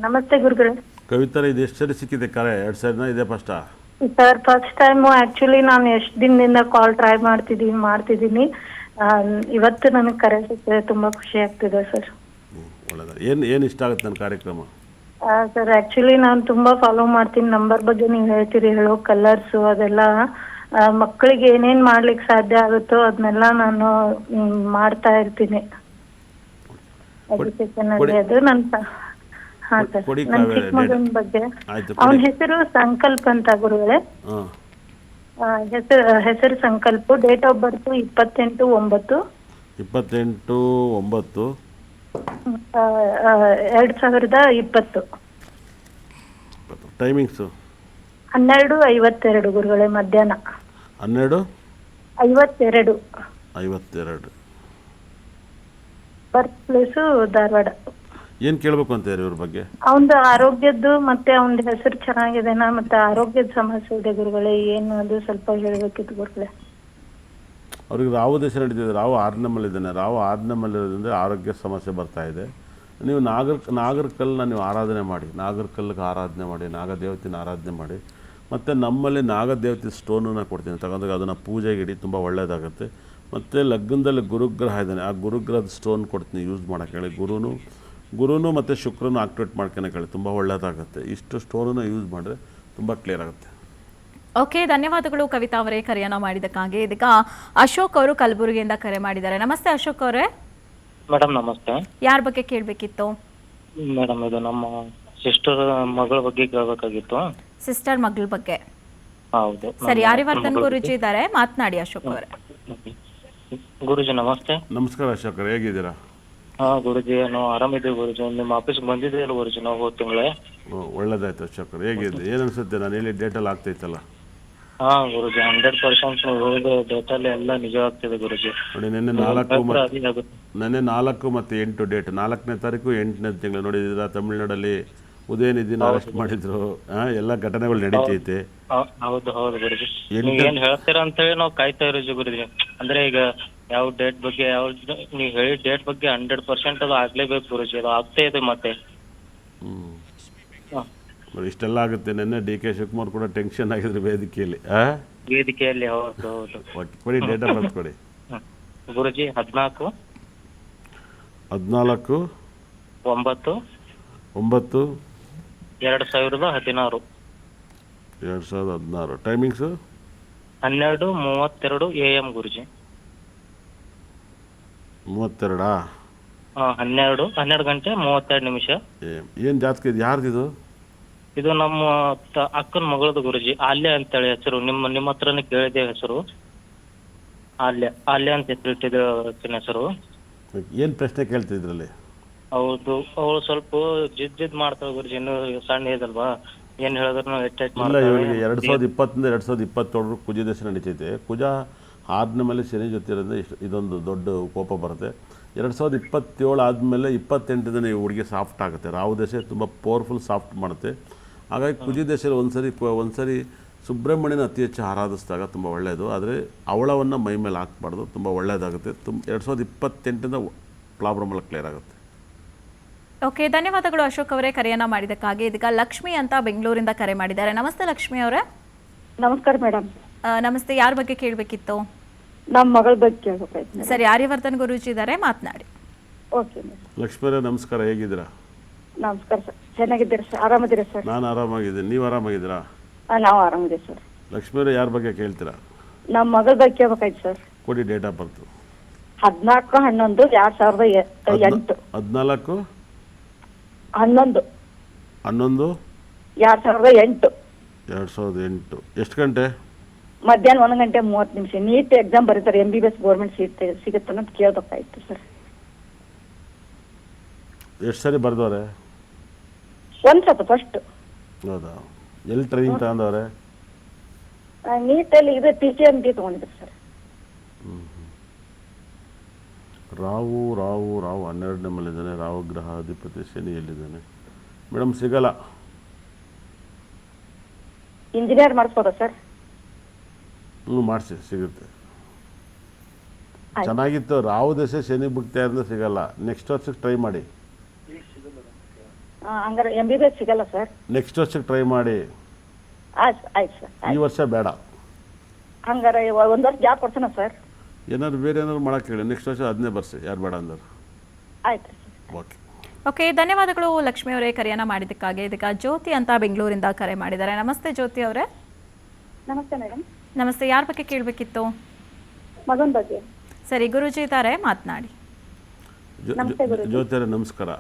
S5: ನಮಸ್ತೆ ಗುರುಗಳೇ.
S2: ಕವಿತಾ, ಇದು ಎಷ್ಟು ಸರಿ ಸಿಕ್ಕಿದೆ ಕರೆ? 2 ಸರಿನಾ ಇದೆ ಫಸ್ಟಾ?
S5: Sir, first time. ಆ್ಯಕ್ಚುಲಿ ನಾನು ಎಷ್ಟು ದಿನದಿಂದ ಕಾಲ್ ಟ್ರೈ ಮಾಡ್ತಿದ್ದೀನಿ. ಇವತ್ತು ನನಗೆ ಕರೆ ಸಿಕ್ಕಿದೆ, ತುಂಬ ಖುಷಿ ಆಗ್ತಿದೆ ಸರ್.
S2: ಒಳ್ಳೆಯದ. ಏನು ಇಷ್ಟ ಆಗುತ್ತೆ ನನ್ನ ಕಾರ್ಯಕ್ರಮ?
S5: ಸರ್, ಆ್ಯಕ್ಚುಲಿ ನಾನು ತುಂಬ ಫಾಲೋ ಮಾಡ್ತೀನಿ. ನಂಬರ್ ಬಗ್ಗೆ ನೀವು ಹೇಳ್ತೀರಿ, ಹೇಳೋ ಕಲರ್ಸು ಅದೆಲ್ಲ ಮಕ್ಕಳಿಗೆ ಏನೇನು ಮಾಡ್ಲಿಕ್ಕೆ ಸಾಧ್ಯ ಆಗುತ್ತೋ ಅದನ್ನೆಲ್ಲ ನಾನು ಮಾಡ್ತಾ ಇರ್ತೀನಿ ಎಜುಕೇಶನ್ ಅಲ್ಲಿ. ಅದು ನನ್ನ ಹಾಂ ಸರ್, ನನ್ನ ಚಿಕ್ಕ ಮಗನ ಬಗ್ಗೆ. ಅವನ ಹೆಸರು ಸಂಕಲ್ಪ ಅಂತ ಗುರುಗಳೇ. ಹೆಸರು ಸಂಕಲ್ಪ. Date of birth 28/9 2020.
S2: ಟೈಮಿಂಗ್ಸು
S5: 12:52 ಗುರುಗಳೇ, ಮಧ್ಯಾಹ್ನ
S2: 12:52.
S5: ಬರ್ತ್ ಪ್ಲೇಸು ಧಾರವಾಡ.
S2: ಏನು ಕೇಳಬೇಕು ಅಂತ ಇವ್ರ ಬಗ್ಗೆ?
S5: ಅವನದು ಆರೋಗ್ಯದ್ದು ಮತ್ತೆ ಅವನದು ಹೆಸರು ಚೆನ್ನಾಗಿದೆನಾ, ಮತ್ತೆ ಆರೋಗ್ಯದ ಸಮಸ್ಯೆ ಇದೆ ಗುರುಗಳೇ, ಏನು ಅದು ಸ್ವಲ್ಪ ಹೇಳಬೇಕಿತ್ತು ಗುರುಗಳೇ.
S2: ಅವ್ರಿಗೆ ರಾಹು ದಶೆ ನಡೀತಿದೆ. ರಾಹು 6ನೇ ಮೇಲೆ ಇದ್ದಾನೆ. ರಾಹು 6ನೇ ಮೇಲೆ ಇರೋದ್ರಿಂದ ಆರೋಗ್ಯ ಸಮಸ್ಯೆ ಬರ್ತಾ ಇದೆ. ನೀವು ನಾಗರಕಲ್ಲನ್ನ ನೀವು ಆರಾಧನೆ ಮಾಡಿ, ನಾಗರಕಲ್ಲಿಗೆ ಆರಾಧನೆ ಮಾಡಿ, ನಾಗದೇವತೆನ ಆರಾಧನೆ ಮಾಡಿ. ಮತ್ತು ನಮ್ಮಲ್ಲಿ ನಾಗದೇವತೆ ಸ್ಟೋನನ್ನು ಕೊಡ್ತೀನಿ ತಗೊಂಡಾಗ ಅದನ್ನು ಪೂಜೆಗೆ ಇಡಿ, ತುಂಬ ಒಳ್ಳೆಯದಾಗುತ್ತೆ. ಮತ್ತು ಲಗ್ನದಲ್ಲಿ ಗುರುಗ್ರಹ ಇದ್ದಾನೆ, ಆ ಗುರುಗ್ರಹದ ಸ್ಟೋನ್ ಕೊಡ್ತೀನಿ ಯೂಸ್ ಮಾಡೋಕ್ಕೆ ಹೇಳಿ. ಗುರುನು ಮತ್ತು ಶುಕ್ರನು ಆಕ್ಟಿವೇಟ್ ಮಾಡ್ಕೊಳಕ್ಕೆ ಹೇಳಿ, ತುಂಬ ಒಳ್ಳೆಯದಾಗುತ್ತೆ. ಇಷ್ಟು ಸ್ಟೋನನ್ನು ಯೂಸ್ ಮಾಡಿದ್ರೆ ತುಂಬ ಕ್ಲಿಯರ್ ಆಗುತ್ತೆ.
S1: ಓಕೆ, ಧನ್ಯವಾದಗಳು ಕವಿತಾ ಅವರೇ ಕರೆಯನ್ನ ಮಾಡಿದ್ದಕ್ಕಾಗಿ. ಇದೀಗ ಅಶೋಕ್ ಅವರು ಕಲಬುರಗಿಯಿಂದ ಕರೆ ಮಾಡಿದ್ದಾರೆ. ನಮಸ್ತೆ ಅಶೋಕ್ ಅವರೇ.
S6: ಮೇಡಮ್ ನಮಸ್ತೆ.
S1: ಯಾರ ಬಗ್ಗೆ ಕೇಳಬೇಕಿತ್ತು?
S6: ಮೇಡಮ್ ಇದು ನಮ್ಮ ಸಿಸ್ಟರ್ ಮಗಳ ಬಗ್ಗೆ ಕೇಳಬೇಕಾಗಿತ್ತು.
S1: ಸಿಸ್ಟರ್ ಮಗಳ ಬಗ್ಗೆ.
S6: ಹೌದು.
S1: ಸರಿ, ಆರ್ಯವರ್ಧನ್ ಗುರುಜಿ ಇದ್ದಾರೆ, ಮಾತನಾಡಿ ಅಶೋಕ್ ಅವರೇ.
S6: ಗುರುಜಿ ನಮಸ್ತೆ.
S2: ನಮಸ್ಕಾರ ಅಶೋಕ್ ಅವರೇ, ಹೇಗಿದ್ದೀರಾ?
S6: ಗುರುಜಿ ನಾವು ಆರಾಮಿದ್ದೀವಿ ಗುರುಜಿ. ನಿಮ್ಮ ಆಫೀಸ್ಗೆ ಬಂದಿದ್ದೀರಲ್ಲ ಗುರುಜಿ ನಾವು ಹೋದ ತಿಂಗಳೇ.
S2: ಒಳ್ಳೇದಾಯ್ತು ಅಶೋಕ್ ಅವರೇ, ಹೇಗಿದೆ? ಏನು ಅನಿಸುತ್ತೆ? ನಾನು ಹೇಳಿ ಡೇಟಲ್ಲಿ ಆಗ್ತೈತಲ್ಲ?
S6: ಗುರುಜಿ 100% ನೀವು ಹೇಳಿದ ಡೇಟಲ್ಲಿ ಎಲ್ಲ ನಿಜ ಆಗ್ತಿದೆ ಗುರುಜಿ.
S2: ನೋಡಿ, ನೆನ್ನೆ 4 ಮತ್ತು 8 ಡೇಟ್, 4ನೇ ತಾರೀಕು 8ನೇ ತಿಂಗಳು ನೋಡಿದ್ದೀರಾ? ತಮಿಳ್ನಾಡಲ್ಲಿ ಉದಯನಿಧಿನ ಅರೆಸ್ಟ್ ಮಾಡಿದ್ರು. ಎಲ್ಲ ಘಟನೆಗಳು ನಡೀತೈತೆ.
S6: ಹೌದು ಹೌದು ಗುರುಜಿ. ನೀವು ಏನ್ ಹೇಳ್ತೀರಾ ಅಂತ ಹೇಳಿ ನಾವು ಕಾಯ್ತಾ ಇರೋದು ಗುರುಜಿ. ಅಂದ್ರೆ ಈಗ ಯಾವ ಡೇಟ್ ಬಗ್ಗೆ ನೀವು ಹೇಳಿದ ಡೇಟ್ ಬಗ್ಗೆ 100% ಅದು ಆಗ್ಲೇಬೇಕು ಗುರುಜಿ. ಅದು ಆಗ್ತಾ ಇದೆ ಮತ್ತೆ.
S2: ಇಷ್ಟೆಲ್ಲ ಆಗುತ್ತೆ. ನೆನ್ನೆ DK ಶಿವಕುಮಾರ್ ಕೂಡ ಟೆನ್ಷನ್ ಆಗಿದ್ರು ವೇದಿಕೆಯಲ್ಲಿ.
S6: ಹೌದು ಹೌದು.
S2: ಕೊಡಿ, ಡೇಟ್ ಆಫ್ ಬರ್ತ್ ಕೊಡಿ
S6: ಗುರುಜಿ. 14/9/2016.
S2: 2016. ಟೈಮಿಂಗ್ಸು
S6: 12:32 AM ಗುರುಜಿ.
S2: 32?
S6: 12 ಗಂಟೆ 32 ನಿಮಿಷ.
S2: ಏನು ಜಾತಕ ಇದು? ಯಾರ್ದಿದು?
S6: ಇದು ನಮ್ಮ ಅಕ್ಕನ ಮಗಳದು ಗುರುಜಿ. ಆಲ್ಯ ಅಂತೇಳಿ ಹೆಸರು. ನಿಮ್ಮ ಹತ್ರನೇ ಕೇಳಿದೆ ಹೆಸರು. ಆಲ್ಯ ಅಂತ ಹೆಸರಿಟ್ಟಿದ್ರು ಅಕ್ಕನ ಹೆಸರು.
S2: ಏನು ಪ್ರಶ್ನೆ ಕೇಳ್ತಿದ್ರಲ್ಲಿ?
S6: ಹೌದು, ಅವಳು ಸ್ವಲ್ಪ ಜಿದ್ ಮಾಡ್ತಾಳೆ ಗುರುಜಿ. ಇನ್ನು ಸಣ್ಣ ಇದಲ್ವಾ, ಏನ್ ಹೇಳಿದ್ರು
S2: ಇಲ್ಲ, ಇವರಿಗೆ 2020 2027 ಕುಜ ದಶ ನಡೀತೈತೆ. ಕುಜ 6ನೇ ಮೇಲೆ ಶನಿ ಜೊತೆ ಇರೋದ್ರೆ ಇದೊಂದು ದೊಡ್ಡ ಕೋಪ ಬರುತ್ತೆ. 2027 ಆದಮೇಲೆ 28 ಈ ಹುಡುಗಿ ಸಾಫ್ಟ್ ಆಗುತ್ತೆ. ರಾಹು ದಶೆ ತುಂಬ ಪವರ್ಫುಲ್ ಸಾಫ್ಟ್ ಮಾಡುತ್ತೆ. ಹಾಗಾಗಿ ಕುಜ ದಶೆಯಲ್ಲಿ ಒಂದ್ಸರಿ ಸುಬ್ರಹ್ಮಣ್ಯನ ಅತಿ ಹೆಚ್ಚು ಆರಾಧಿಸಿದಾಗ ತುಂಬ ಒಳ್ಳೆಯದು. ಆದರೆ ಅವಳವನ್ನು ಮೈ ಮೇಲೆ ಹಾಕ್ಬಾರ್ದು, ತುಂಬ ಒಳ್ಳೆಯದಾಗುತ್ತೆ. 2028 ಪ್ರಾಬ್ಲಮ್ ಎಲ್ಲ ಕ್ಲಿಯರ್ ಆಗುತ್ತೆ.
S1: ಓಕೆ, ಧನ್ಯವಾದಗಳು ಅಶೋಕ್ ಅವರೇ ಕರೆಯನ್ನ ಮಾಡಿದ್ದಕ್ಕಾಗಿ. ಇದೀಗ ಲಕ್ಷ್ಮಿ ಅಂತ ಬೆಂಗಳೂರಿಂದ ಕರೆ ಮಾಡಿದ್ದಾರೆ. ನಮಸ್ತೆ ಲಕ್ಷ್ಮಿ ಅವರೇ.
S3: ನಮಸ್ಕಾರ ಮೇಡಮ್.
S1: ನಮಸ್ತೆ, ಯಾರ ಬಗ್ಗೆ ಕೇಳಬೇಕಿತ್ತು?
S3: ನಮ್ಮ ಮಗಳ ಬಗ್ಗೆ ಕೇಳಬೇಕಾಯ್ತು.
S1: ಸರಿ, ಆರ್ಯವರ್ಧನ್ ಗುರೂಜಿ ಇದ್ದಾರೆ, ಮಾತನಾಡಿ.
S3: Okay madam.
S2: ಲಕ್ಷ್ಮೀ ಅವರೇ ನಮಸ್ಕಾರ, ಹೇಗಿದ್ದೀರಾ?
S3: ನಮಸ್ಕಾರ ಸರ್, ಚೆನ್ನಾಗಿದ್ದೀರಾ ಸರ್? ಆರಾಮಿದ್ದೀರಾ ಸರ್?
S2: ನಾನು ಆರಾಮಾಗಿದ್ದೀನಿ, ನೀವು ಆರಾಮಾಗಿದ್ದೀರಾ?
S3: ನಾವು ಆರಾಮಿದ್ದೀವಿ ಸರ್.
S2: ಲಕ್ಷ್ಮೀ ಅವರೇ ಯಾರ ಬಗ್ಗೆ ಕೇಳ್ತೀರಾ?
S3: ನಮ್ಮ ಮಗಳ ಬಗ್ಗೆ ಕೇಳಬೇಕಾಯ್ತು ಸರ್.
S2: ಕೊಡಿ ಡೇಟ್ ಆಫ್ ಬರ್ತು.
S3: 14/11/2008.
S2: 14/11/2008. 2008. ಎಷ್ಟು ಗಂಟೆ?
S3: ಮಧ್ಯಾಹ್ನ 1:30 ನೀಟ್ ಎಕ್ಸಾಮ್ ಬರೀತಾರೆ. MBBS ಗೌರ್ಮೆಂಟ್ ಸೀಟ್ ಸಿಗುತ್ತೆ ಅಂತ ಕೇಳಬೇಕಾಯ್ತು ಸರ್.
S2: ಎಷ್ಟು ಸರಿ ಬರ್ದವ್ರೆ?
S3: ಒಂದ್ ಸ್ವಲ್ಪ ಫಸ್ಟ್.
S2: ಹೌದಾ? ಎಲ್ಲಿ ಟ್ರೈನಿಂಗ್ ತಗೊಂಡವ್ರೆ?
S3: ನೀಟಲ್ಲಿ ಇದು TCMD ತಗೊಂಡಿದ್ರು ಸರ್.
S2: ರಾಹು 12ನೇ ಮೇಲಿದ್ದಾನೆ. ರಾಹು ಗ್ರಹ ಅಧಿಪತಿ ಶನಿಯಲ್ಲಿದ್ದಾನೆ. ಮೇಡಮ್ ಸಿಗಲ್ಲ.
S3: ಇಂಜಿನಿಯರ್ ಮಾಡಿಸ್ಬೋದಾ ಸರ್?
S2: ಮಾಡಿಸಿ, ಸಿಗುತ್ತೆ. ಚೆನ್ನಾಗಿತ್ತು. ರಾಹು ದಶೆ ಶನಿ ಭುಕ್ತಿ ಆದ್ರಿಂದ ಸಿಗಲ್ಲ. ನೆಕ್ಸ್ಟ್ ವರ್ಷಕ್ಕೆ ಟ್ರೈ ಮಾಡಿ.
S3: ಹಂಗಾರೆ MBBS ಸಿಗಲ್ಲ ಸರ್?
S2: ನೆಕ್ಸ್ಟ್ ವರ್ಷಕ್ಕೆ ಟ್ರೈ ಮಾಡಿ.
S3: ಆಯ್ತು ಸರ್.
S2: ಈ ವರ್ಷ ಬೇಡ.
S3: ಹಂಗಾರೆ 1 ವರ್ಷ ಗ್ಯಾಪ್ ಕೊಡ್ಸೋಣ ಸರ್?
S2: ಏನಾದ್ರು ಬೇರೆ ಏನಾದ್ರು ಮಾಡಕ್ಕೆ ಹೇಳಿ. ನೆಕ್ಸ್ಟ್ ವರ್ಷ ಅದನ್ನೇ ಬರ್ಸಿ, ಯಾರು ಬೇಡ ಅಂದ್ರೆ.
S3: ಆಯ್ತು ಸರ್.
S2: ಓಕೆ.
S1: ಓಕೆ, ಧನ್ಯವಾದಗಳು ಲಕ್ಷ್ಮಿ ಅವರೇ ಕರೆಯನ್ನ ಮಾಡಿದ್ದಕ್ಕಾಗಿ. ಇದೀಗ ಜ್ಯೋತಿ ಅಂತ ಬೆಂಗಳೂರಿಂದ ಕರೆ ಮಾಡಿದ್ದಾರೆ. ನಮಸ್ತೆ ಜ್ಯೋತಿ ಅವರೇ.
S3: ನಮಸ್ತೆ ಮೇಡಮ್.
S1: ನಮಸ್ತೆ, ಯಾರ ಬಗ್ಗೆ ಕೇಳಬೇಕಿತ್ತು?
S3: ಮಗನ ಬಗ್ಗೆ.
S1: ಸರಿ, ಗುರುಜಿ ಇದ್ದಾರೆ, ಮಾತನಾಡಿ.
S2: ಜ್ಯೋತಿ ಅವರೇ ನಮಸ್ಕಾರ.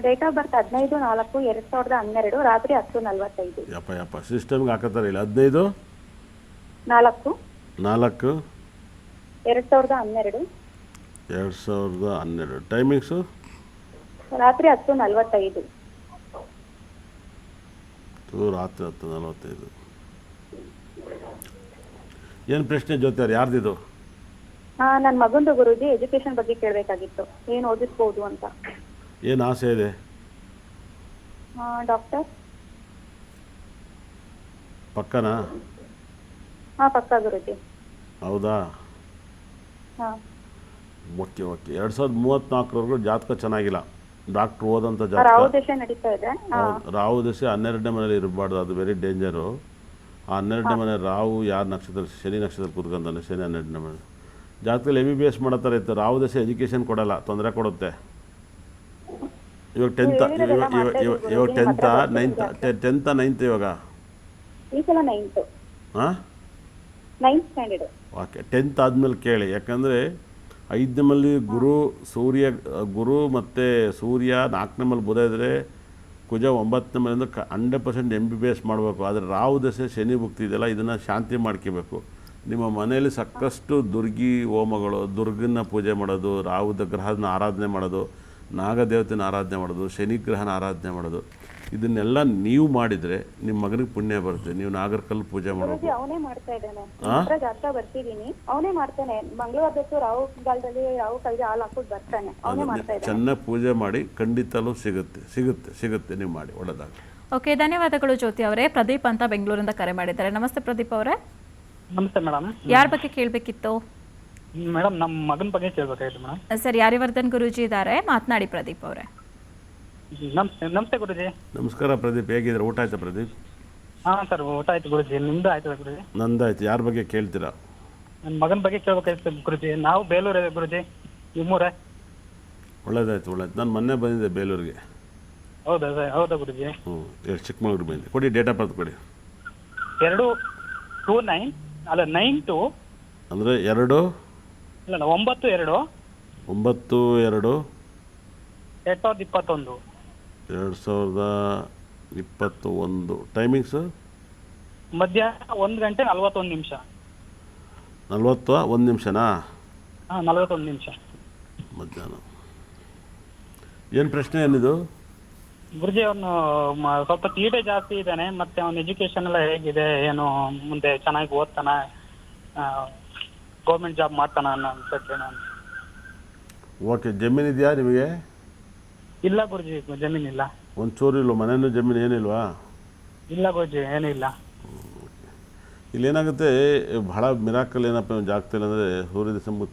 S3: ಡೇಟ್ ಆಫ್ ಬರ್ತ್ 15/4/2012 ರಾತ್ರಿ 10:45.
S2: ಯಪ್ಪ ಸಿಸ್ಟಮ್ಗೆ ಹಾಕತ್ತಾರೆ ಇಲ್ಲ.
S3: 15/4/2012.
S2: 2012. ಟೈಮಿಂಗ್ಸು?
S3: ರಾತ್ರಿ 10:45.
S2: ರಾತ್ರಿ 10:45. ಏನು ಪ್ರಶ್ನೆ ಜ್ಯೋತಿ ಅವ್ರು? ಯಾರ್ದಿದು?
S3: ನನ್ನ ಮಗಂದು ಗುರುಜಿ. ಎಜುಕೇಶನ್ ಬಗ್ಗೆ ಕೇಳಬೇಕಾಗಿತ್ತು, ಏನು ಓದಿಸ್ಬೋದು ಅಂತ.
S2: ಏನು ಆಸೆ ಇದೆ?
S3: ಡಾಕ್ಟರ್.
S2: ಪಕ್ಕನಾ?
S3: ಪಕ್ಕ ಗುರುಜಿ.
S2: ಹೌದಾ? ಓಕೆ 2034 ಜಾತಕ ಚೆನ್ನಾಗಿಲ್ಲ. ಡಾಕ್ಟ್ರು ಓದಂಥ
S3: ರಾಹು
S2: ಜಾತಕ.
S3: ದಶೆ ನಡೀತಾ ಇದೆ.
S2: ಹೌದು, ರಾಹು ದಶೆ 12ನೇ ಮನೇಲಿ ಇರಬಾರ್ದು, ಅದು ವೆರಿ ಡೇಂಜರು. ಆ 12ನೇ ಮನೆ ರಾಹು ಯಾರ ನಕ್ಷತ್ರ, ಶನಿ ನಕ್ಷತ್ರ ಕೂತ್ಕೊಂತಾನೆ, ಶನಿ 12ನೇ ಮನೆ. ಜಾತಕದಲ್ಲಿ MBBS ಮಾಡೋ ಥರ ಇತ್ತು. ರಾಹು ದಶೆ ಎಜುಕೇಷನ್ ಕೊಡಲ್ಲ, ತೊಂದರೆ ಕೊಡುತ್ತೆ. ಇವಾಗ 10th ಇವಾಗ 10th 9th ಇವಾಗ
S3: ಈ ಸಲ 9th
S2: ಹಾಂ
S3: 9th ಸ್ಟ್ಯಾಂಡರ್ಡ್.
S2: ಓಕೆ, 10th ಆದಮೇಲೆ ಕೇಳಿ. ಯಾಕಂದರೆ 5ನೇ ಮಲ್ಲಿ ಗುರು ಮತ್ತು ಸೂರ್ಯ, 4ನೇ ಮಲ್ಲಿ ಬುಧ ಇದ್ದರೆ ಕುಜ 9ನೇ ಮನೆಯಿಂದ 100% MBBS ಮಾಡಬೇಕು. ಆದರೆ ರಾಹು ದಶೆ ಶನಿ ಭುಕ್ತಿ ಇದೆಯಲ್ಲ, ಇದನ್ನು ಶಾಂತಿ ಮಾಡ್ಕೋಬೇಕು. ನಿಮ್ಮ ಮನೆಯಲ್ಲಿ ಸಾಕಷ್ಟು ದುರ್ಗಿ ಹೋಮಗಳು, ದುರ್ಗನ ಪೂಜೆ ಮಾಡೋದು, ರಾಹುದ ಗ್ರಹನ ಆರಾಧನೆ ಮಾಡೋದು, ನಾಗದೇವತೆನ ಆರಾಧನೆ ಮಾಡೋದು, ಶನಿ ಗ್ರಹನ ಆರಾಧನೆ ಮಾಡೋದು, ಇದನ್ನೆಲ್ಲ ನೀವು ಮಾಡಿದರೆ ನಿಮ್ಮ ಮಗನಿಗೆ ಪುಣ್ಯ ಬರುತ್ತೆ. ನೀವು ನಾಗರಕಲ್ಲು ಪೂಜೆ ಮಾಡಬೇಕು.
S3: ಅವನೇ ಮಾಡ್ತಾ ಇದ್ದಾನೆ. ಹತ್ರ ಜಾಸ್ತಿ ಬರ್ತಿದ್ದೀನಿ, ಅವನೇ ಮಾಡ್ತಾನೆ. ಮಂಗಳವಾರದತ್ತು ರಾಹು ಕಾಲದಲ್ಲಿ ರಾಹು ಕೈಗೆ ಹಾಲು ಹಾಕ್ಬಿಟ್ಟು ಬರ್ತಾನೆ, ಅವನೇ ಮಾಡ್ತಾ ಇದ್ದಾನೆ.
S2: ಚೆನ್ನಾಗಿ ಪೂಜೆ ಮಾಡಿ, ಖಂಡಿತಲೂ ಸಿಗುತ್ತೆ ನೀವು ಮಾಡಿ, ಒಳ್ಳೆದಾಗ.
S1: ಓಕೆ, ಧನ್ಯವಾದಗಳು ಜ್ಯೋತಿ ಅವರೇ. ಪ್ರದೀಪ್ ಅಂತ ಬೆಂಗಳೂರಿಂದ ಕರೆ ಮಾಡಿದ್ದಾರೆ. ನಮಸ್ತೆ ಪ್ರದೀಪ್ ಅವರೇ.
S7: ನಮಸ್ತೆ ಮೇಡಮ್.
S1: ಯಾರ ಬಗ್ಗೆ ಕೇಳಬೇಕಿತ್ತು?
S7: ಮೇಡಮ್ ನಮ್ಮ ಮಗನ ಬಗ್ಗೆ ಕೇಳಬೇಕಾಗಿತ್ತು ಮೇಡಮ್.
S1: ಸರ್, ಯಾರಿವರ್ಧನ್ ಗುರೂಜಿ ಇದ್ದಾರೆ, ಮಾತನಾಡಿ ಪ್ರದೀಪ್ ಅವರೇ.
S7: ನಮಸ್ತೆ ಗುರುಜಿ.
S2: ನಮಸ್ಕಾರ ಪ್ರದೀಪ್, ಹೇಗಿದ್ರೆ? ಊಟ ಆಯ್ತಾ ಪ್ರದೀಪ್?
S7: ಹಾಂ ಸರ್, ಊಟ ಆಯ್ತು ಗುರುಜಿ. ನಿಮ್ದು ಆಯ್ತು ಗುರುಜಿ?
S2: ನಂದಾಯ್ತು. ಯಾರ ಬಗ್ಗೆ ಕೇಳ್ತೀರಾ?
S7: ನನ್ನ ಮಗನ ಬಗ್ಗೆ ಕೇಳಬೇಕಾಗಿತ್ತು ಗುರುಜಿ. ನಾವು ಬೇಲೂರೇ ಗುರುಜಿ, ನಿಮ್ಮೂರೇ.
S2: ಒಳ್ಳೇದಾಯ್ತು. ನಾನು ಮೊನ್ನೆ ಬಂದಿದ್ದೆ ಬೇಲೂರಿಗೆ.
S7: ಹೌದಾ ಸರ್? ಹೌದಾ ಗುರುಜಿ?
S2: ಚಿಕ್ಕಮಗಳೂರು ಬಂದಿದ್ದೆ. ಕೊಡಿ, ಡೇಟ್ ಆಫ್ ಬರ್ತ್ ಕೊಡಿ.
S7: 2/29 ಅಲ್ಲ 9/2
S2: ಅಂದರೆ 2
S7: ಇಲ್ಲ 9/2
S2: 9/2
S7: 2021
S2: 2021. ಟೈಮಿಂಗ್ಸು
S7: ಮಧ್ಯಾಹ್ನ 1:41
S2: 41 ನಿಮಿಷನಾ?
S7: ಹಾಂ, 41 ನಿಮಿಷ
S2: ಮಧ್ಯಾಹ್ನ. ಏನು ಪ್ರಶ್ನೆ ಏನಿದು
S7: ಗುರುಜಿ? ಅವನು ಸ್ವಲ್ಪ ತೀಟೆ ಜಾಸ್ತಿ ಇದ್ದಾನೆ, ಮತ್ತೆ ಅವನ ಎಜುಕೇಶನ್ ಎಲ್ಲ ಹೇಗಿದೆ, ಏನು ಮುಂದೆ ಚೆನ್ನಾಗಿ ಓದ್ತಾನ, ಗೌರ್ಮೆಂಟ್ ಜಾಬ್ ಮಾಡ್ತಾನ ಅನ್ನೋ ಅನ್ಸುತ್ತೆ ನಾನು.
S2: ಓಕೆ, ಜಮೀನು ಇದೆಯಾ ನಿಮಗೆ?
S7: ಇಲ್ಲ ಗುರುಜಿ, ಜಮೀನಿಲ್ಲ.
S2: ಒಂದು ಚೂರು ಇಲ್ವ? ಮನೇನು ಜಮೀನು ಏನಿಲ್ವಾ?
S7: ಇಲ್ಲ ಗುರುಜಿ, ಏನೂ ಇಲ್ಲ.
S2: ಇಲ್ಲೇನಾಗುತ್ತೆ, ಬಹಳ ಮಿರಾಕಲ್ ಏನಪ್ಪ ಒಂದು ಜಾಗದಲ್ಲಿ ಅಂದರೆ ಸೂರ್ಯದಶೆ ಮತ್ತು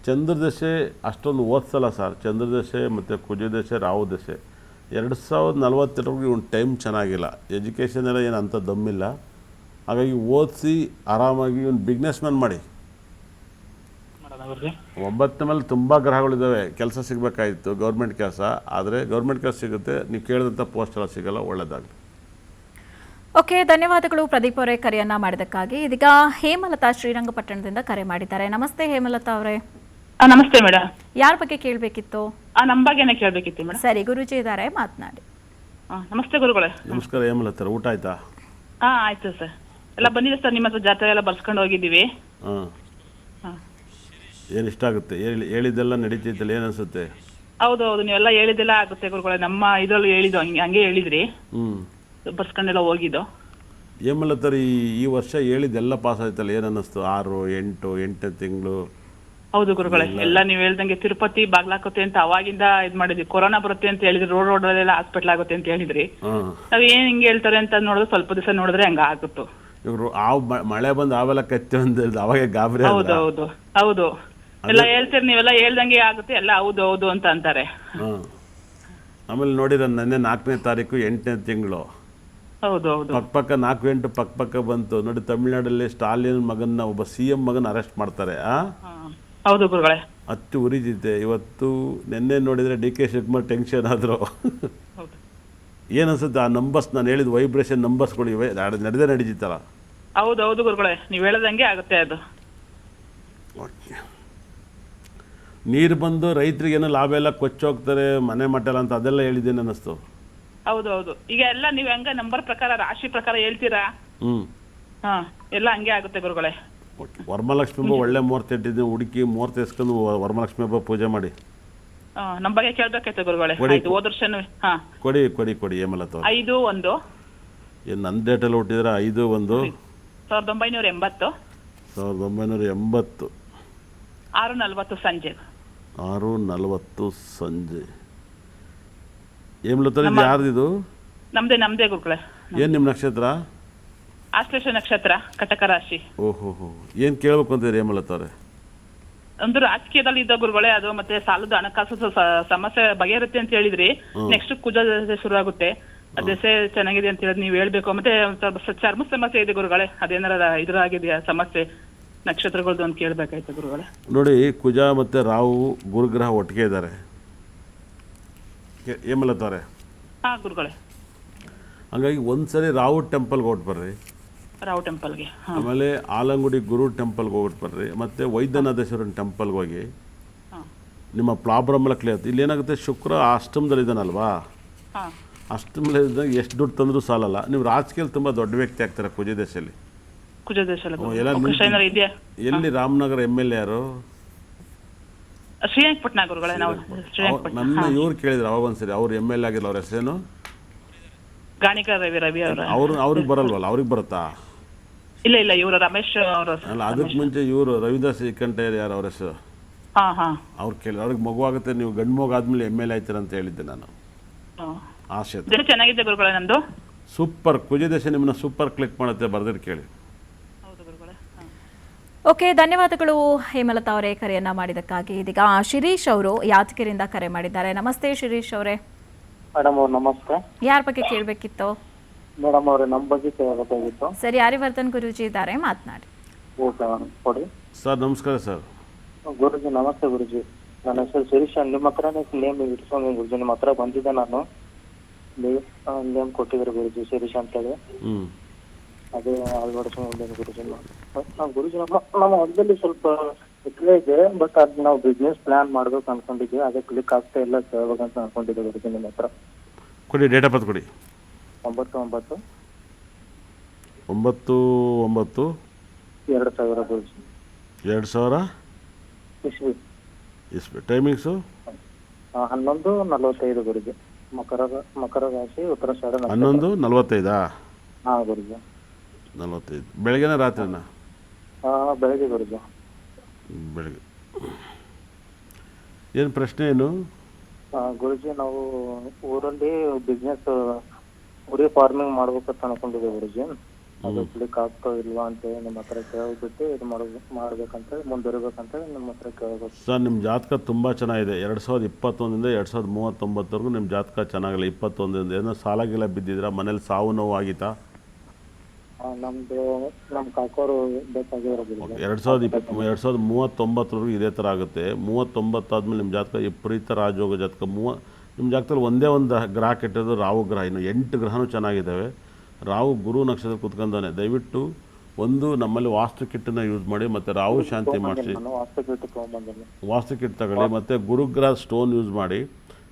S2: ಚಂದ್ರದಶೆ ಅಷ್ಟೊಂದು ಓದಿಸಲ್ಲ ಸರ್. ಚಂದ್ರದಶೆ ಮತ್ತು ಕುಜದಶೆ, ರಾಹು ದಶೆ 2042 ಇವ್ನ ಟೈಮ್ ಚೆನ್ನಾಗಿಲ್ಲ. ಎಜುಕೇಷನ್ ಎಲ್ಲ ಏನು ಅಂಥ ದಮ್ಮಿಲ್ಲ. ಹಾಗಾಗಿ ಓದಿಸಿ ಆರಾಮಾಗಿ ಇವ್ನು ಬಿಸ್ನೆಸ್ ಮ್ಯಾನ್ ಮಾಡಿ. 9ನೇ ಮೇಲೆ ತುಂಬ ಗ್ರಹಗಳಿದ್ದಾವೆ. ಕೆಲಸ ಸಿಗಬೇಕಾಗಿತ್ತು, ಗೌರ್ಮೆಂಟ್ ಕೆಲಸ. ಆದರೆ ಗೌರ್ಮೆಂಟ್ ಕೆಲಸ ಸಿಗುತ್ತೆ, ನೀವು ಕೇಳಿದಂಥ ಪೋಸ್ಟ್ ಎಲ್ಲ ಸಿಗೋಲ್ಲ. ಒಳ್ಳೆಯದಾಗಲಿ.
S1: ಓಕೆ, ಧನ್ಯವಾದಗಳು ಪ್ರದೀಪ್ ಅವರೇ ಕರೆಯನ್ನ ಮಾಡಿದ್ದಕ್ಕಾಗಿ. ಇದೀಗ ಹೇಮಲತಾ ಶ್ರೀರಂಗಪಟ್ಟಣದಿಂದ ಕರೆ ಮಾಡಿದ್ದಾರೆ. ನಮಸ್ತೆ ಹೇಮಲತಾ ಅವರೇ.
S8: ನಮಸ್ತೆ ಮೇಡಮ್.
S1: ಯಾರ ಬಗ್ಗೆ ಕೇಳಬೇಕಿತ್ತು?
S8: ನಮ್ಮ ಬಗ್ಗೆನೇ ಕೇಳಬೇಕಿತ್ತು ಮೇಡಮ್.
S1: ಸರಿ, ಗುರುಜಿ ಇದ್ದಾರೆ, ಮಾತನಾಡಿ.
S8: ನಮಸ್ತೆ ಗುರುಗಳೇ.
S2: ನಮಸ್ಕಾರ ಹೇಮಲತಾ. ಊಟ ಆಯ್ತಾ?
S8: ಆಯ್ತು ಸರ್. ಎಲ್ಲ ಬಂದಿದೆ ಸರ್, ನಿಮ್ಮ ಹತ್ರ ಜಾತ್ರೆ ಎಲ್ಲ ಬರ್ಸ್ಕೊಂಡು ಹೋಗಿದ್ದೀವಿ.
S2: ಏನು ಇಷ್ಟ ಆಗುತ್ತೆ? ಹೇಳಿದ್ದೆಲ್ಲ ನಡೀತಿದ್ದಲ್ಲ, ಏನು ಅನಿಸುತ್ತೆ?
S8: ಹೌದು, ನೀವೆಲ್ಲ ಹೇಳಿದ್ದೆಲ್ಲ ಆಗುತ್ತೆ ಗುರುಗಳೇ. ನಮ್ಮ ಇದರಲ್ಲಿ ಹೇಳಿದ್ದು ಹಂಗೆ ಹೇಳಿದ್ರಿ, ಬರ್ಸ್ಕೊಂಡೆಲ್ಲ ಹೋಗಿದ್ದು.
S2: ಹೇಮಲತಾ, ಈ ವರ್ಷ ಹೇಳಿದ್ದೆಲ್ಲ ಪಾಸ್ ಆಯ್ತಲ್ಲ, ಏನು ಅನ್ನಿಸ್ತು? 6, 8, 8ನೇ ತಿಂಗಳು.
S8: ಹೌದು ಗುರುಗಳೇ, ಎಲ್ಲ ನೀವು ಹೇಳ್ದಂಗೆ ತಿರುಪತಿ ಬಾಗ್ಲಾಕುತ್ತೆ ಅಂತ ಅವಾಗಿಂದ ಇದು ಮಾಡಿದ್ವಿ. ಕೊರೋನಾ ಬರುತ್ತೆ ಅಂತ ಹೇಳಿದ್ರಿ, ರೋಡಲ್ಲೆಲ್ಲ ಹಾಸ್ಪಿಟ್ಲ್ ಆಗುತ್ತೆ ಅಂತ ಹೇಳಿದ್ರಿ. ನಾವ್ ಏನ್ ಹಿಂಗೆ ಹೇಳ್ತಾರೆ ಅಂತ ನೋಡಿದ್ರೆ ಸ್ವಲ್ಪ ದಿವಸ ನೋಡಿದ್ರೆ ಹಂಗ ಆಗುತ್ತು.
S2: ಇವರು ಮಳೆ ಬಂದು ಆವೆಲ್ಲ ಕತ್ತೆ ಅಂತ ಅವಾಗ ಗಾಬರಿ.
S8: ಹೌದು ಹೌದು ಹೌದು, ಎಲ್ಲ ಹೇಳ್ತೀರಿ ನೀವೆಲ್ಲ ಹೇಳ್ದಂಗೆ ಆಗುತ್ತೆ, ಎಲ್ಲ ಹೌದು ಹೌದು ಅಂತ ಅಂತಾರೆ.
S2: ಆಮೇಲೆ ನೋಡಿರ ನೆನ್ನೆ 4ನೇ ತಾರೀಕು 8ನೇ ತಿಂಗಳು.
S8: ಹೌದು ಹೌದು,
S2: ಪಕ್ಕ 4-8 ಪಕ್ಕ ಬಂತು ನೋಡಿ. ತಮಿಳ್ನಾಡಲ್ಲಿ ಸ್ಟಾಲಿನ್ ಮಗನ್ನ, ಒಬ್ಬ CM ಮಗನ ಅರೆಸ್ಟ್ ಮಾಡ್ತಾರೆ.
S8: ಹೌದು ಗುರುಗಳೇ,
S2: ಅಷ್ಟು ಉರಿದಿದೆ. ಇವತ್ತು ನೆನ್ನೆ ನೋಡಿದರೆ DK ಶಿವಕುಮಾರ್ ಟೆನ್ಷನ್ ಆದರು. ಏನನ್ಸುತ್ತೆ ಆ ನಂಬರ್ಸ್? ನಾನು ಹೇಳಿದ ವೈಬ್ರೇಷನ್ ನಂಬರ್ಸ್ಗಳು ಇವೆ ನಡೀತಲ್ಲ.
S8: ಹೌದು ಹೌದು ಗುರುಗಳೇ, ನೀವು ಹೇಳದಂಗೆ ಆಗುತ್ತೆ ಅದು.
S2: ಓಕೆ, ನೀರು ಬಂದು ರೈತರಿಗೇನೋ ಲಾಭ ಎಲ್ಲ ಕೊಚ್ಚೋಗ್ತಾರೆ, ಮನೆ ಮಟ್ಟಲ್ಲ ಅಂತ ಅದೆಲ್ಲ ಹೇಳಿದ್ದೇನೆ ಅನ್ನಿಸ್ತು.
S8: ಹೌದು ಹೌದು, ಈಗ ಎಲ್ಲ ನೀವು ಹೆಂಗ ನಂಬರ್ ಪ್ರಕಾರ, ರಾಶಿ ಪ್ರಕಾರ ಹೇಳ್ತೀರಾ? ಎಲ್ಲ ಹಂಗೆ ಆಗುತ್ತೆ ಗುರುಗಳೇ.
S2: ವರಮಹಾಲಕ್ಷ್ಮಿ ಹಬ್ಬ ಒಳ್ಳೆ ಮುಹೂರ್ತ ಇಟ್ಟಿದ್ದು, ಹುಡುಕಿ ಮುಹೂರ್ತ ಎಸ್ಕೊಂಡು ವರಮಹಾಲಕ್ಷ್ಮಿ ಹಬ್ಬ ಪೂಜೆ ಮಾಡಿ.
S8: ನಮ್ಮ ಬಗ್ಗೆ ಕೇಳ್ಬೇಕಾಯ್ತು ಗುರುಗಳೇ. ಹೋದ ವರ್ಷನೂ
S2: ಕೊಡಿ ಹೇಮಲತಾ.
S8: 5/1
S2: ಏನು ನನ್ನ ಡೇಟಲ್ಲಿ ಹುಟ್ಟಿದ್ರೆ 5/1
S8: 1980
S2: 1980
S8: 6:40 ಸಂಜೆ.
S2: 6:40 ಸಂಜೆ. ಹೇಮಲತಾ, ಇದು ಯಾರ್ದಿದು?
S8: ನಮ್ದೇ ಗುರುಗಳೇ.
S2: ಏನು ನಿಮ್ಮ ನಕ್ಷತ್ರ?
S8: ಆಶ್ಲೇಷ ನಕ್ಷತ್ರ, ಕಟಕ ರಾಶಿ.
S2: ಓಹೋ, ಏನು ಕೇಳಬೇಕು ಅಂತೀರಿ ಹೇಮಲತಾ ಅವರೇ?
S8: ಒಂದು ರಾಜಕೀಯದಲ್ಲಿ ಇದ್ದ ಗುರುಗಳೇ, ಅದು ಮತ್ತೆ ಸಾಲದ ಹಣಕಾಸು ಸಮಸ್ಯೆ ಬಗೆಹರುತ್ತೆ ಅಂತ ಹೇಳಿದ್ರಿ. ನೆಕ್ಸ್ಟ್ ಕುಜ ದಶೆ ಶುರು ಆಗುತ್ತೆ. ದಶೆ ಚೆನ್ನಾಗಿದೆ ಅಂತ ಹೇಳಿ ನೀವ್ ಹೇಳ್ಬೇಕು. ಮತ್ತೆ ಚರ್ಮ ಸಮಸ್ಯೆ ಇದೆ ಗುರುಗಳೇ, ಅದೇನಾರ ಇದ್ರಾಗಿದೆಯಾ ಸಮಸ್ಯೆ ನಕ್ಷತ್ರಗಳದ್ದು ಅಂತ ಕೇಳ್ಬೇಕಾಯ್ತು ಗುರುಗಳೇ.
S2: ನೋಡಿ, ಕುಜ ಮತ್ತು ರಾಹು ಗುರುಗ್ರಹ ಒಟ್ಟಿಗೆ ಇದ್ದಾರೆ, ಏಮಲತ್ತವ್ರೆ.
S8: ಹಾ ಗುರುಗಳೇ.
S2: ಹಾಗಾಗಿ ಒಂದ್ಸರಿ ರಾಹು ಟೆಂಪಲ್ಗೆ ಹೊಟ್ಟು ಬರ್ರಿ,
S8: ರಾವ್ ಟೆಂಪಲ್ಗೆ.
S2: ಆಮೇಲೆ ಆಲಂಗುಡಿ ಗುರು ಟೆಂಪಲ್ಗೆ ಹೋಗ್ಬಿಟ್ಟು ಬರ್ರಿ, ಮತ್ತು ವೈದ್ಯನಾಥೇಶ್ವರನ ಟೆಂಪಲ್ಗೆ ಹೋಗಿ ನಿಮ್ಮ ಪ್ರಾಬ್ಲಮ್ ಎಲ್ಲ ಕ್ಲಿಯರ್. ಇಲ್ಲಿ ಏನಾಗುತ್ತೆ, ಶುಕ್ರ ಅಷ್ಟಮದಲ್ಲಿ ಇದ್ದಾನಲ್ವಾ, ಅಷ್ಟಮದಲ್ಲಿ ಇದ್ದಾಗ ಎಷ್ಟು ದುಡ್ಡು ತಂದರೂ ಸಾಲಲ್ಲ. ನೀವು ರಾಜಕೀಯದಲ್ಲಿ ತುಂಬ ದೊಡ್ಡ ವ್ಯಕ್ತಿ ಆಗ್ತಾರೆ ಕುಜ ದೇಶದಲ್ಲಿ. ಎಲ್ಲಿ ರಾಮನಗರ MLA ಯಾರು?
S8: ಶ್ರೀರಂಗಪಟ್ಟಣ ಗುರುಗಳೇ. ನಾವು
S2: ನನ್ನ ಇವ್ರು ಕೇಳಿದ್ರು ಅವಾಗ ಒಂದ್ಸರಿ, ಅವ್ರು MLA ಆಗಿಲ್ಲ, ಅವ್ರ ಹೆಸರೇನು?
S8: ಗಾಣಿಕ ರವಿ
S2: ಅವ್ರಿಗೆ ಬರಲ್ವಲ್ಲ, ಅವ್ರಿಗೆ ಬರುತ್ತಾ?
S8: ಇಲ್ಲ ಇವರು ರಮೇಶ್ ಅವರು
S2: ಅಲ್ಲ, ಅದಕ್ಕೆ ಮುಂಚೆ ಇವರು ರವಿದಾಸ್ ಕಂಠಯ್ಯ ಯಾರು ಅವ್ರ ಹೆಸರು? ಅವ್ರು ಕೇಳಿದ್ರು, ಅವ್ರಿಗೆ ಮಗುವಾಗುತ್ತೆ, ನೀವು ಗಂಡು ಮಗು ಆದ್ಮೇಲೆ MLA ಆಯ್ತೀರ ಅಂತ ಹೇಳಿದ್ದೆ ನಾನು. ಆಸೆ
S8: ಚೆನ್ನಾಗಿದೆ ಗುರುಗಳೇ ನಮ್ದು.
S2: ಸೂಪರ್ ಕುಜ ದೇಶ ನಿಮ್ಮನ್ನ ಸೂಪರ್ ಕ್ಲಿಕ್ ಮಾಡುತ್ತೆ, ಬರ್ದಿಟ್ಟು ಕೇಳಿ.
S1: ಓಕೆ, ಧನ್ಯವಾದಗಳು ಹೇಮಲತಾ ಅವರೇ ಕರೆಯನ್ನ ಮಾಡಿದ್ದಕ್ಕಾಗಿ. ಇದೀಗ ಶಿರೀಶ್ ಅವರು ಯಾದಗಿರಿಯಿಂದ ಕರೆ ಮಾಡಿದ್ದಾರೆ. ನಮಸ್ತೆ ಶಿರೀಶ್ ಅವರೇ.
S9: ಮೇಡಮ್ ಅವ್ರು ನಮಸ್ತೆ.
S1: ಯಾರ ಬಗ್ಗೆ ಕೇಳಬೇಕಿತ್ತು?
S9: ಮೇಡಮ್ ಅವ್ರೆ ನಮ್ಮ ಬಗ್ಗೆ ಕೇಳಬೇಕಾಗಿತ್ತು.
S1: ಸರಿ, ಆರ್ಯವರ್ಧನ್ ಗುರೂಜಿ ಇದ್ದಾರೆ, ಮಾತನಾಡಿ.
S9: ಓಕೆ ಕೊಡಿ.
S2: ಸರ್ ನಮಸ್ಕಾರ. ಸರ್
S9: ಗುರುಜಿ ನಮಸ್ತೆ. ಗುರುಜಿ ನನ್ನ ಹೆಸರು ಶಿರೀಶ್. ನಿಮ್ಮ ಹತ್ರನೇ ನೇಮ್ ಇಟ್ಕೊಂಡು ಗುರುಜಿ, ನಿಮ್ಮ ಹತ್ರ ಬಂದಿದ್ದೆ ನಾನು. ನೇಮ್ ಕೊಟ್ಟಿದ್ರು ಗುರುಜಿ, ಶಿರೀಶ್ ಅಂತೇಳಿ. ಅದೇ ಅಳವಡಿಸ್ಕೊಂಡು ಗುರುಜಿ. ಗುರುಜಿ ನಮ್ಮ ಹೊಲದಲ್ಲಿ ಸ್ವಲ್ಪ ಇಟ್ಲೇ ಇದೆ, ಬಟ್ ಅದು ನಾವು ಬಿಸ್ನೆಸ್ ಪ್ಲಾನ್ ಮಾಡ್ಬೇಕು ಅನ್ಕೊಂಡಿದ್ವಿ. ಅದೇ ಕ್ಲಿಕ್ ಆಗ್ತಾ ಇಲ್ಲ, ಕೇಳ್ಬೇಕಂತ ಅನ್ಕೊಂಡಿದ್ದೆ ಗುರುಜಿ ನಿಮ್ಮ ಹತ್ರ.
S2: ಕೊಡಿ, ಡೇಟ್ ಆಫ್ ಬರ್ತ್ ಕೊಡಿ.
S9: 9/9/2000 ಗುರುಜಿ.
S2: 2000 ಇಸ್ವಿ. ಟೈಮಿಂಗ್ಸು
S9: 11:45 ಗುರುಜಿ. ಮಕರ ರಾಶಿ, ಉತ್ತರಾಷಾಢ.
S2: 11:45.
S9: ಹಾಂ ಗುರುಜಿ.
S2: 45 ಬೆಳಗ್ಗೆನ ರಾತ್ರಿನ?
S9: ಬೆಳಗ್ಗೆ ಗುರುಜಿ.
S2: ಬೆಳಗ್ಗೆ. ಏನು ಪ್ರಶ್ನೆ ಏನು?
S9: ಗುರುಜಿ ನಾವು ಊರಲ್ಲಿ ಬಿಸ್ನೆಸ್ ಕುರಿ ಫಾರ್ಮಿಂಗ್ ಮಾಡ್ಬೇಕಂತ ಅನ್ಕೊಂಡಿದ್ದೀವಿ ಗುರುಜಿ. ಅದು ಕ್ಲಿಕ್ ಆಗ್ತಾ ಇಲ್ವಾ ಅಂತ ನಿಮ್ಮ ಹತ್ರ ಕೇಳ್ಬಿಟ್ಟು ಇದು ಮಾಡ್ಬೇಕಂತ ಮುಂದುವರಿಬೇಕಂತ ನಿಮ್ಮ ಹತ್ರ ಕೇಳಬೇಕು.
S2: ಸರ್ ನಿಮ್ಮ ಜಾತಕ ತುಂಬ ಚೆನ್ನಾಗಿದೆ. 2021 2039ವರೆಗೂ ನಿಮ್ಮ ಜಾತಕ ಚೆನ್ನಾಗಿಲ್ಲ. 21 ಏನೋ ಸಾಲಾಗಿಲ್ಲ ಬಿದ್ದಿದ್ದೀರಾ? ಮನೇಲಿ ಸಾವು ನೋವು ಆಗಿತ್ತಾ?
S9: ನಮ್ಮ ಕಾಕೋರು ಬೇಕಾಗಿರೋ
S2: 2039ವರೆಗೂ ಇದೇ ಥರ ಆಗುತ್ತೆ. 39 ಆದಮೇಲೆ ನಿಮ್ಮ ಜಾತಕ ವಿಪರೀತ ರಾಜಯೋಗ ಜಾತಕ. ನಿಮ್ಮ ಜಾತಕದಲ್ಲಿ ಒಂದೇ ಒಂದು ಗ್ರಹ ಕೆಟ್ಟದ್ದು, ರಾಹು ಗ್ರಹ. ಇನ್ನು 8 ಗ್ರಹನೂ ಚೆನ್ನಾಗಿದ್ದಾವೆ. ರಾಹು ಗುರು ನಕ್ಷತ್ರ ಕೂತ್ಕೊಂಡಾನೆ. ದಯವಿಟ್ಟು ಒಂದು ನಮ್ಮಲ್ಲಿ ವಾಸ್ತು ಕಿಟ್ಟನ್ನು ಯೂಸ್ ಮಾಡಿ, ಮತ್ತು ರಾಹು ಶಾಂತಿ ಮಾಡಿಸಿ, ವಾಸ್ತು ಕಿಟ್ ತಗೊಳ್ಳಿ, ಮತ್ತು ಗುರುಗ್ರಹ ಸ್ಟೋನ್ ಯೂಸ್ ಮಾಡಿ.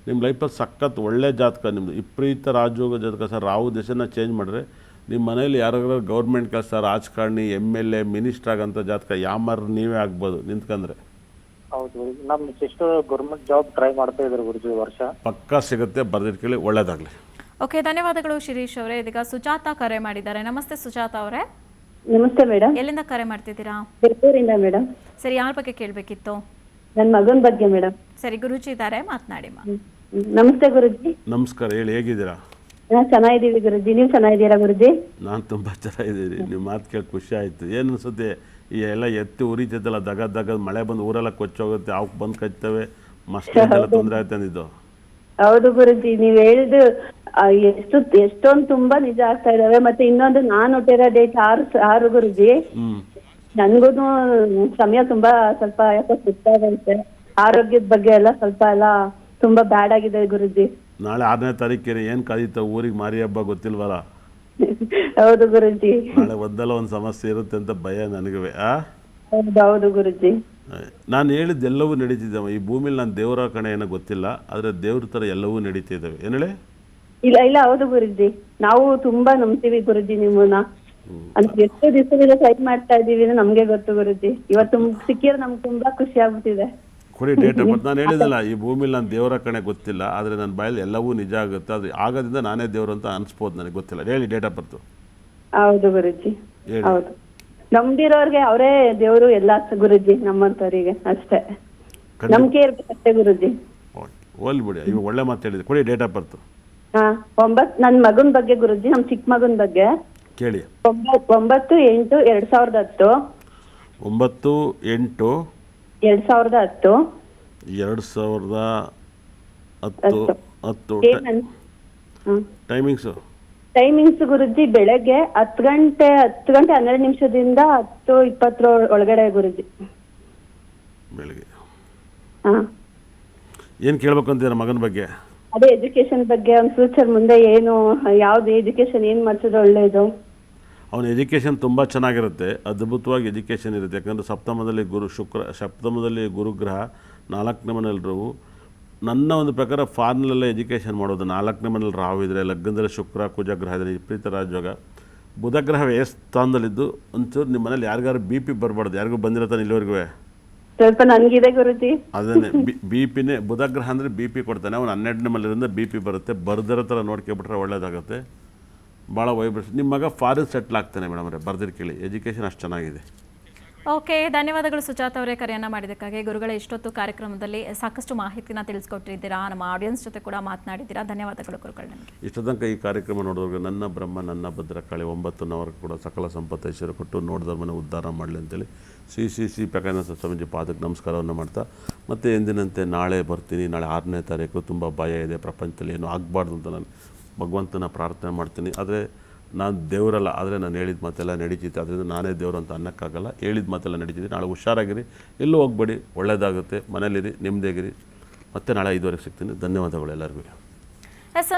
S2: ನಿಮ್ಮ ಲೈಫಲ್ಲಿ ಸಖತ್ ಒಳ್ಳೆ ಜಾತಕ ನಿಮ್ಮದು, ವಿಪರೀತ ರಾಜಯೋಗ ಜಾತಕ. ಸರ್ ರಾಹು ದೇಶನ ಚೇಂಜ್ ಮಾಡಿದ್ರೆ ನಿಮ್ಮ ಮನೇಲಿ ಯಾರಾದ್ರೂ ಗೌರ್ಮೆಂಟ್ ಕೆಲಸ, ರಾಜಕಾರಣಿ, MLA, ಮಿನಿಸ್ಟರ್ ಆಗಂಥ ಜಾತಕ ಯಾಮಾರು ನೀವೇ ಆಗ್ಬೋದು ನಿಂತ್ಕೊಂಡ್ರೆ.
S9: ಹೌದು, ನಮ್ಮ ಸಿಸ್ಟರ್ ಗೌರ್ಮೆಂಟ್ ಜಾಬ್ ಟ್ರೈ ಮಾಡ್ತಾ ಇದ್ದಾರೆ ಗುರುಜಿ, ವರ್ಷ ಪಕ್ಕಾ
S2: ಸಿಗುತ್ತೆ. ಬರ್ದಿಟ್ಕೊಳ್ಳಿ, ಒಳ್ಳೇದಾಗಲಿ.
S1: ಓಕೆ, ಧನ್ಯವಾದಗಳು ಶಿರೀಶ್ ಅವರೇ. ಇದೀಗ ಸುಜಾತ ಕರೆ ಮಾಡಿದ್ದಾರೆ. ನಮಸ್ತೆ ಸುಜಾತ ಅವರೇ.
S10: ನಮಸ್ತೆ ಮೇಡಮ್.
S1: ಎಲ್ಲಿಂದ ಕರೆ ಮಾಡ್ತಿದ್ದೀರಾ?
S10: ಬೆಳೂರಿಂದ ಮೇಡಮ್.
S1: ಸರಿ, ಯಾರ ಬಗ್ಗೆ ಕೇಳಬೇಕಿತ್ತು?
S10: ನನ್ನ ಮಗನ ಬಗ್ಗೆ ಮೇಡಮ್.
S1: ಸರಿ, ಗುರುಜಿ ಇದ್ದಾರೆ, ಮಾತನಾಡಿ.
S10: ನಮಸ್ತೆ ಗುರುಜಿ.
S2: ನಮಸ್ಕಾರ, ಹೇಳಿ, ಹೇಗಿದ್ದೀರಾ?
S10: ಚೆನ್ನಾಗಿದ್ದೀವಿ ಗುರುಜಿ, ನೀವು ಚೆನ್ನಾಗಿದ್ದೀರಾ ಗುರುಜಿ?
S2: ನಾನು ತುಂಬ ಚೆನ್ನಾಗಿದ್ದೀನಿ. ನಿಮ್ಮ ಮಾತು ಕೇಳಿ ಖುಷಿ ಆಯಿತು. ಏನು ಅನಿಸುತ್ತೆ, ಈ ಎಲ್ಲ ಎತ್ತಿ ಉರಿತೈತಲ್ಲ, ದಗದ ಮಳೆ ಬಂದು ಊರೆಲ್ಲ ಕೊಚ್ಚೋಗುತ್ತೆ, ಅವಕ್ಕೆ ಬಂದು ಕಚ್ತವೆ, ಮಸ್ತೆಲ್ಲ ತೊಂದರೆ ಆಯ್ತು ಅಂದಿದ್ದು.
S10: ಹೌದು ಗುರುಜಿ, ನೀವು ಹೇಳಿದ್ದು ಎಷ್ಟೊಂದು ತುಂಬಾ ನಿಜ ಆಗ್ತಾ ಇದಾವೆ. ಮತ್ತೆ ಇನ್ನೊಂದು ನಾನು ಹುಟ್ಟಿರೋ ಡೇಟ್ 6 ಗುರುಜಿ. ನನ್ಗೂ ಸಮಯ ತುಂಬಾ ಸ್ವಲ್ಪ ಯಾಕೋ ಸುತ್ತಾಗೈತೆ. ಆರೋಗ್ಯದ ಬಗ್ಗೆ ಎಲ್ಲ ಸ್ವಲ್ಪ ಎಲ್ಲ ತುಂಬಾ ಬ್ಯಾಡ್ ಆಗಿದೆ ಗುರುಜಿ.
S2: ನಾಳೆ 6ನೇ ತಾರೀಕಿಗೆ ಏನು ಕಳೀತಾವ ಊರಿಗೆ ಮಾರಿ ಹಬ್ಬ ಗೊತ್ತಿಲ್ವಲ್ಲ?
S10: ಹೌದು ಗುರುಜಿ.
S2: ನಾಳೆ ಒಂದಲ್ಲ ಒಂದು ಸಮಸ್ಯೆ ಇರುತ್ತೆ ಅಂತ ಭಯ ನನಗೆ.
S10: ಹೌದು ಗುರುಜಿ.
S2: ನಾನು ಹೇಳಿದ್ದೆಲ್ಲವೂ ನಡೀತಿದ್ದಾವೆ ಈ ಭೂಮಿಲಿ. ನಾನು ದೇವರ ಕಣೆ ಏನೋ ಗೊತ್ತಿಲ್ಲ, ಆದರೆ ದೇವ್ರ ಥರ ಎಲ್ಲವೂ ನಡೀತಿದ್ದಾವೆ. ಏನೇಳೆ?
S10: ಇಲ್ಲ ಹೌದು ಗುರುಜಿ, ನಾವು ತುಂಬಾ ನಂಬ್ತೀವಿ ಗುರುಜಿ ನಿಮ್ಮನ್ನ. ಅಂತ ಎಷ್ಟು ದಿವಸದಿಂದ ಟ್ರೈ ಮಾಡ್ತಾ ಇದೀವಿ ನಮ್ಗೆ ಗೊತ್ತು ಗುರುಜಿ. ಇವತ್ತು ಸಿಕ್ಕಿದ್ರೆ ನಮ್ಗೆ ತುಂಬಾ ಖುಷಿ ಆಗ್ಬಿಟ್ಟಿದೆ.
S2: ಕೊಡಿ ಡೇಟ್ ಆಫ್ ಬರ್ತ್. ನಾನು ಹೇಳಿದಲ್ಲ, ಈ ಭೂಮಿಲಿ ನಾನು ದೇವರ ಕಣೆ ಗೊತ್ತಿಲ್ಲ, ಆದರೆ ನನ್ನ ಬಾಯಲ್ಲಿ ಎಲ್ಲವೂ ನಿಜ ಆಗುತ್ತೆ. ಅದು ಆಗೋದ್ರಿಂದ ನಾನೇ ದೇವರು ಅಂತ ಅನ್ಸ್ಬೋದು, ನನಗೆ ಗೊತ್ತಿಲ್ಲ. ಹೇಳಿ ಡೇಟ್ ಆಫ್ ಬರ್ತು.
S10: ಹೌದು ಗುರುಜಿ, ಹೌದು. ನಂಬಿರೋರ್ಗೆ ಅವರೇ ದೇವರು ಎಲ್ಲ ಗುರುಜಿ, ನಮ್ಮಂತವರಿಗೆ ಅಷ್ಟೇ ನಂಬಿಕೆ ಇರ್ಬೇಕಷ್ಟೇ ಗುರುಜಿ.
S2: ಹೋಗ್ಲಿ ಬಿಡಿ, ಇವಾಗ ಒಳ್ಳೆ ಮಾತು ಹೇಳಿದೆ. ಕೊಡಿ ಡೇಟ್ ಆಫ್ ಬರ್ತು.
S10: 9 ನನ್ನ ಮಗನ ಬಗ್ಗೆ ಗುರುಜಿ, ನಮ್ಮ ಚಿಕ್ಕ ಮಗನ ಬಗ್ಗೆ
S2: ಕೇಳಿ.
S10: 9/8/2010.
S2: 9/8/2010.
S10: 2010.
S2: 2010 ಟೈಮಿಂಗ್ಸು
S10: ಟೈಮಿಂಗ್ಸ್ ಗುರುಜಿ ಬೆಳಗ್ಗೆ 10 ಗಂಟೆ 12 ನಿಮಿಷದಿಂದ 10:20 ಒಳಗಡೆ ಗುರುಜಿ.
S2: ಬೆಳಗ್ಗೆ
S10: ಹಾಂ,
S2: ಏನು ಕೇಳ್ಬೇಕು ಅಂತೀರ ಮಗನ ಬಗ್ಗೆ?
S10: ಅದೇ ಎಜುಕೇಶನ್ ಬಗ್ಗೆ, ಅವ್ನ ಫ್ಯೂಚರ್ ಮುಂದೆ ಏನು, ಯಾವ್ದು ಎಜುಕೇಶನ್ ಏನು ಮಾಡಿಸಿದ್ರೆ ಒಳ್ಳೇದು?
S2: ಅವನ ಎಜುಕೇಷನ್ ತುಂಬ ಚೆನ್ನಾಗಿರುತ್ತೆ, ಅದ್ಭುತವಾಗಿ ಎಜುಕೇಷನ್ ಇರುತ್ತೆ. ಯಾಕಂದರೆ ಸಪ್ತಮದಲ್ಲಿ ಗುರುಗ್ರಹ 4ನೇ ಮನೆಯಲ್ಲರೂ, ನನ್ನ ಒಂದು ಪ್ರಕಾರ ಫಾರ್ನಲ್ಲೆಲ್ಲ ಎಜುಕೇಷನ್ ಮಾಡೋದು. 4ನೇ ಮನೇಲಿ ರಾಹು ಇದ್ದರೆ, ಲಗ್ನದಲ್ಲಿ ಶುಕ್ರ ಕುಜ ಗ್ರಹ ಇದ್ದರೆ, ವಿಪರೀತ ರಾಜಯೋಗ. ಬುಧ ಗ್ರಹ ಸ್ಥಾನದಲ್ಲಿದ್ದು ಒಂಚೂರು ನಿಮ್ಮ ಮನೇಲಿ ಯಾರಿಗಾರು BP ಬರಬಾರ್ದು. ಯಾರಿಗೂ ಬಂದಿರತ್ತಾನೆ ಇಲ್ಲಿವರೆಗೂ?
S10: ಸ್ವಲ್ಪ ನನಗಿದೆ ಗುರುಜಿ.
S2: ಅದನ್ನೇ BP ಬುಧ ಗ್ರಹ ಅಂದರೆ BP ಕೊಡ್ತಾನೆ. ಅವನು 12ನೇ ಮನೆಯಿಂದ BP ಬರುತ್ತೆ. ಬರ್ದಿರೋ ಥರ ನೋಡ್ಕೊಬಿಟ್ರೆ ಒಳ್ಳೇದಾಗುತ್ತೆ. ಭಾಳ ವೈಬ್ರೇಷನ್. ನಿಮ್ಮ ಮಗ ಫಾರಿನ್ ಸೆಟ್ಲ್ ಆಗ್ತಾನೆ ಮೇಡಮ್ ಅವರೇ, ಬರ್ದಿರ್ ಕೇಳಿ. ಎಜುಕೇಷನ್ ಅಷ್ಟು ಚೆನ್ನಾಗಿದೆ.
S1: ಓಕೆ, ಧನ್ಯವಾದಗಳು ಸುಜಾತ ಅವರೇ ಕರೆಯನ್ನು ಮಾಡಿದ್ದಕ್ಕಾಗಿ. ಗುರುಗಳ ಇಷ್ಟೊತ್ತು ಕಾರ್ಯಕ್ರಮದಲ್ಲಿ ಸಾಕಷ್ಟು ಮಾಹಿತಿನ ತಿಳಿಸ್ಕೊಟ್ಟಿದ್ದೀರಾ, ನಮ್ಮ ಆಡಿಯನ್ಸ್ ಜೊತೆ ಕೂಡ ಮಾತನಾಡಿದ್ದೀರಾ. ಧನ್ಯವಾದಗಳು ಗುರುಗಳು. ನನಗೆ
S2: ಇಷ್ಟು ತನಕ ಈ ಕಾರ್ಯಕ್ರಮ ನೋಡಿದವ್ರಿಗೆ ನನ್ನ ಬ್ರಹ್ಮ ನನ್ನ ಭದ್ರಕಾಳಿ 9 ಕೂಡ ಸಕಲ ಸಂಪತ್ತು ಐಶ್ವರ್ಯ ಕೊಟ್ಟು ನೋಡಿದವ್ರನ್ನ ಉದ್ಧಾರ ಮಾಡಲಿ ಅಂತೇಳಿ ಶ್ರೀ ಪ್ರಕಾಶಾನಂದ ಸ್ವಾಮೀಜಿ ಪಾದಕ್ಕೆ ನಮಸ್ಕಾರವನ್ನು ಮಾಡ್ತಾ, ಮತ್ತು ಎಂದಿನಂತೆ ನಾಳೆ ಬರ್ತೀನಿ. ನಾಳೆ 6ನೇ ತಾರೀಕು. ತುಂಬ ಭಯ ಇದೆ, ಪ್ರಪಂಚದಲ್ಲಿ ಏನೂ ಆಗಬಾರ್ದು ಅಂತ ನಾನು ಭಗವಂತನ ಪ್ರಾರ್ಥನೆ ಮಾಡ್ತೀನಿ. ಆದರೆ ನಾನು ದೇವರಲ್ಲ, ಆದರೆ ನಾನು ಹೇಳಿದ ಮಾತೆಲ್ಲ ನಡೀತಿದ್ದೆ. ಅದರಿಂದ ನಾನೇ ದೇವರು ಅಂತ ಅನ್ನೋಕ್ಕಾಗಲ್ಲ. ಹೇಳಿದ ಮಾತೆಲ್ಲ ನಡೀತಿದ್ದೆ. ನಾಳೆ ಹುಷಾರಾಗಿರಿ, ಎಲ್ಲೂ ಹೋಗ್ಬೇಡಿ, ಒಳ್ಳೆಯದಾಗುತ್ತೆ, ಮನೇಲಿರಿ, ನೆಮ್ಮದಿಯಾಗಿರಿ. ಮತ್ತೆ ನಾಳೆ 5ವರೆಗೆ ಸಿಗ್ತೀನಿ. ಧನ್ಯವಾದಗಳು ಎಲ್ಲರಿಗೂ.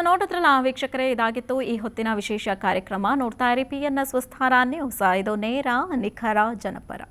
S1: ನೋಡಿದ್ರಲ್ಲ ವೀಕ್ಷಕರೇ, ಇದಾಗಿತ್ತು ಈ ಹೊತ್ತಿನ ವಿಶೇಷ ಕಾರ್ಯಕ್ರಮ. ನೋಡ್ತಾ ಇರಿ PNS ವಿಸ್ತಾರ ನ್ಯೂಸ್. ಇದು ನೇರ, ನಿಖರ, ಜನಪರ.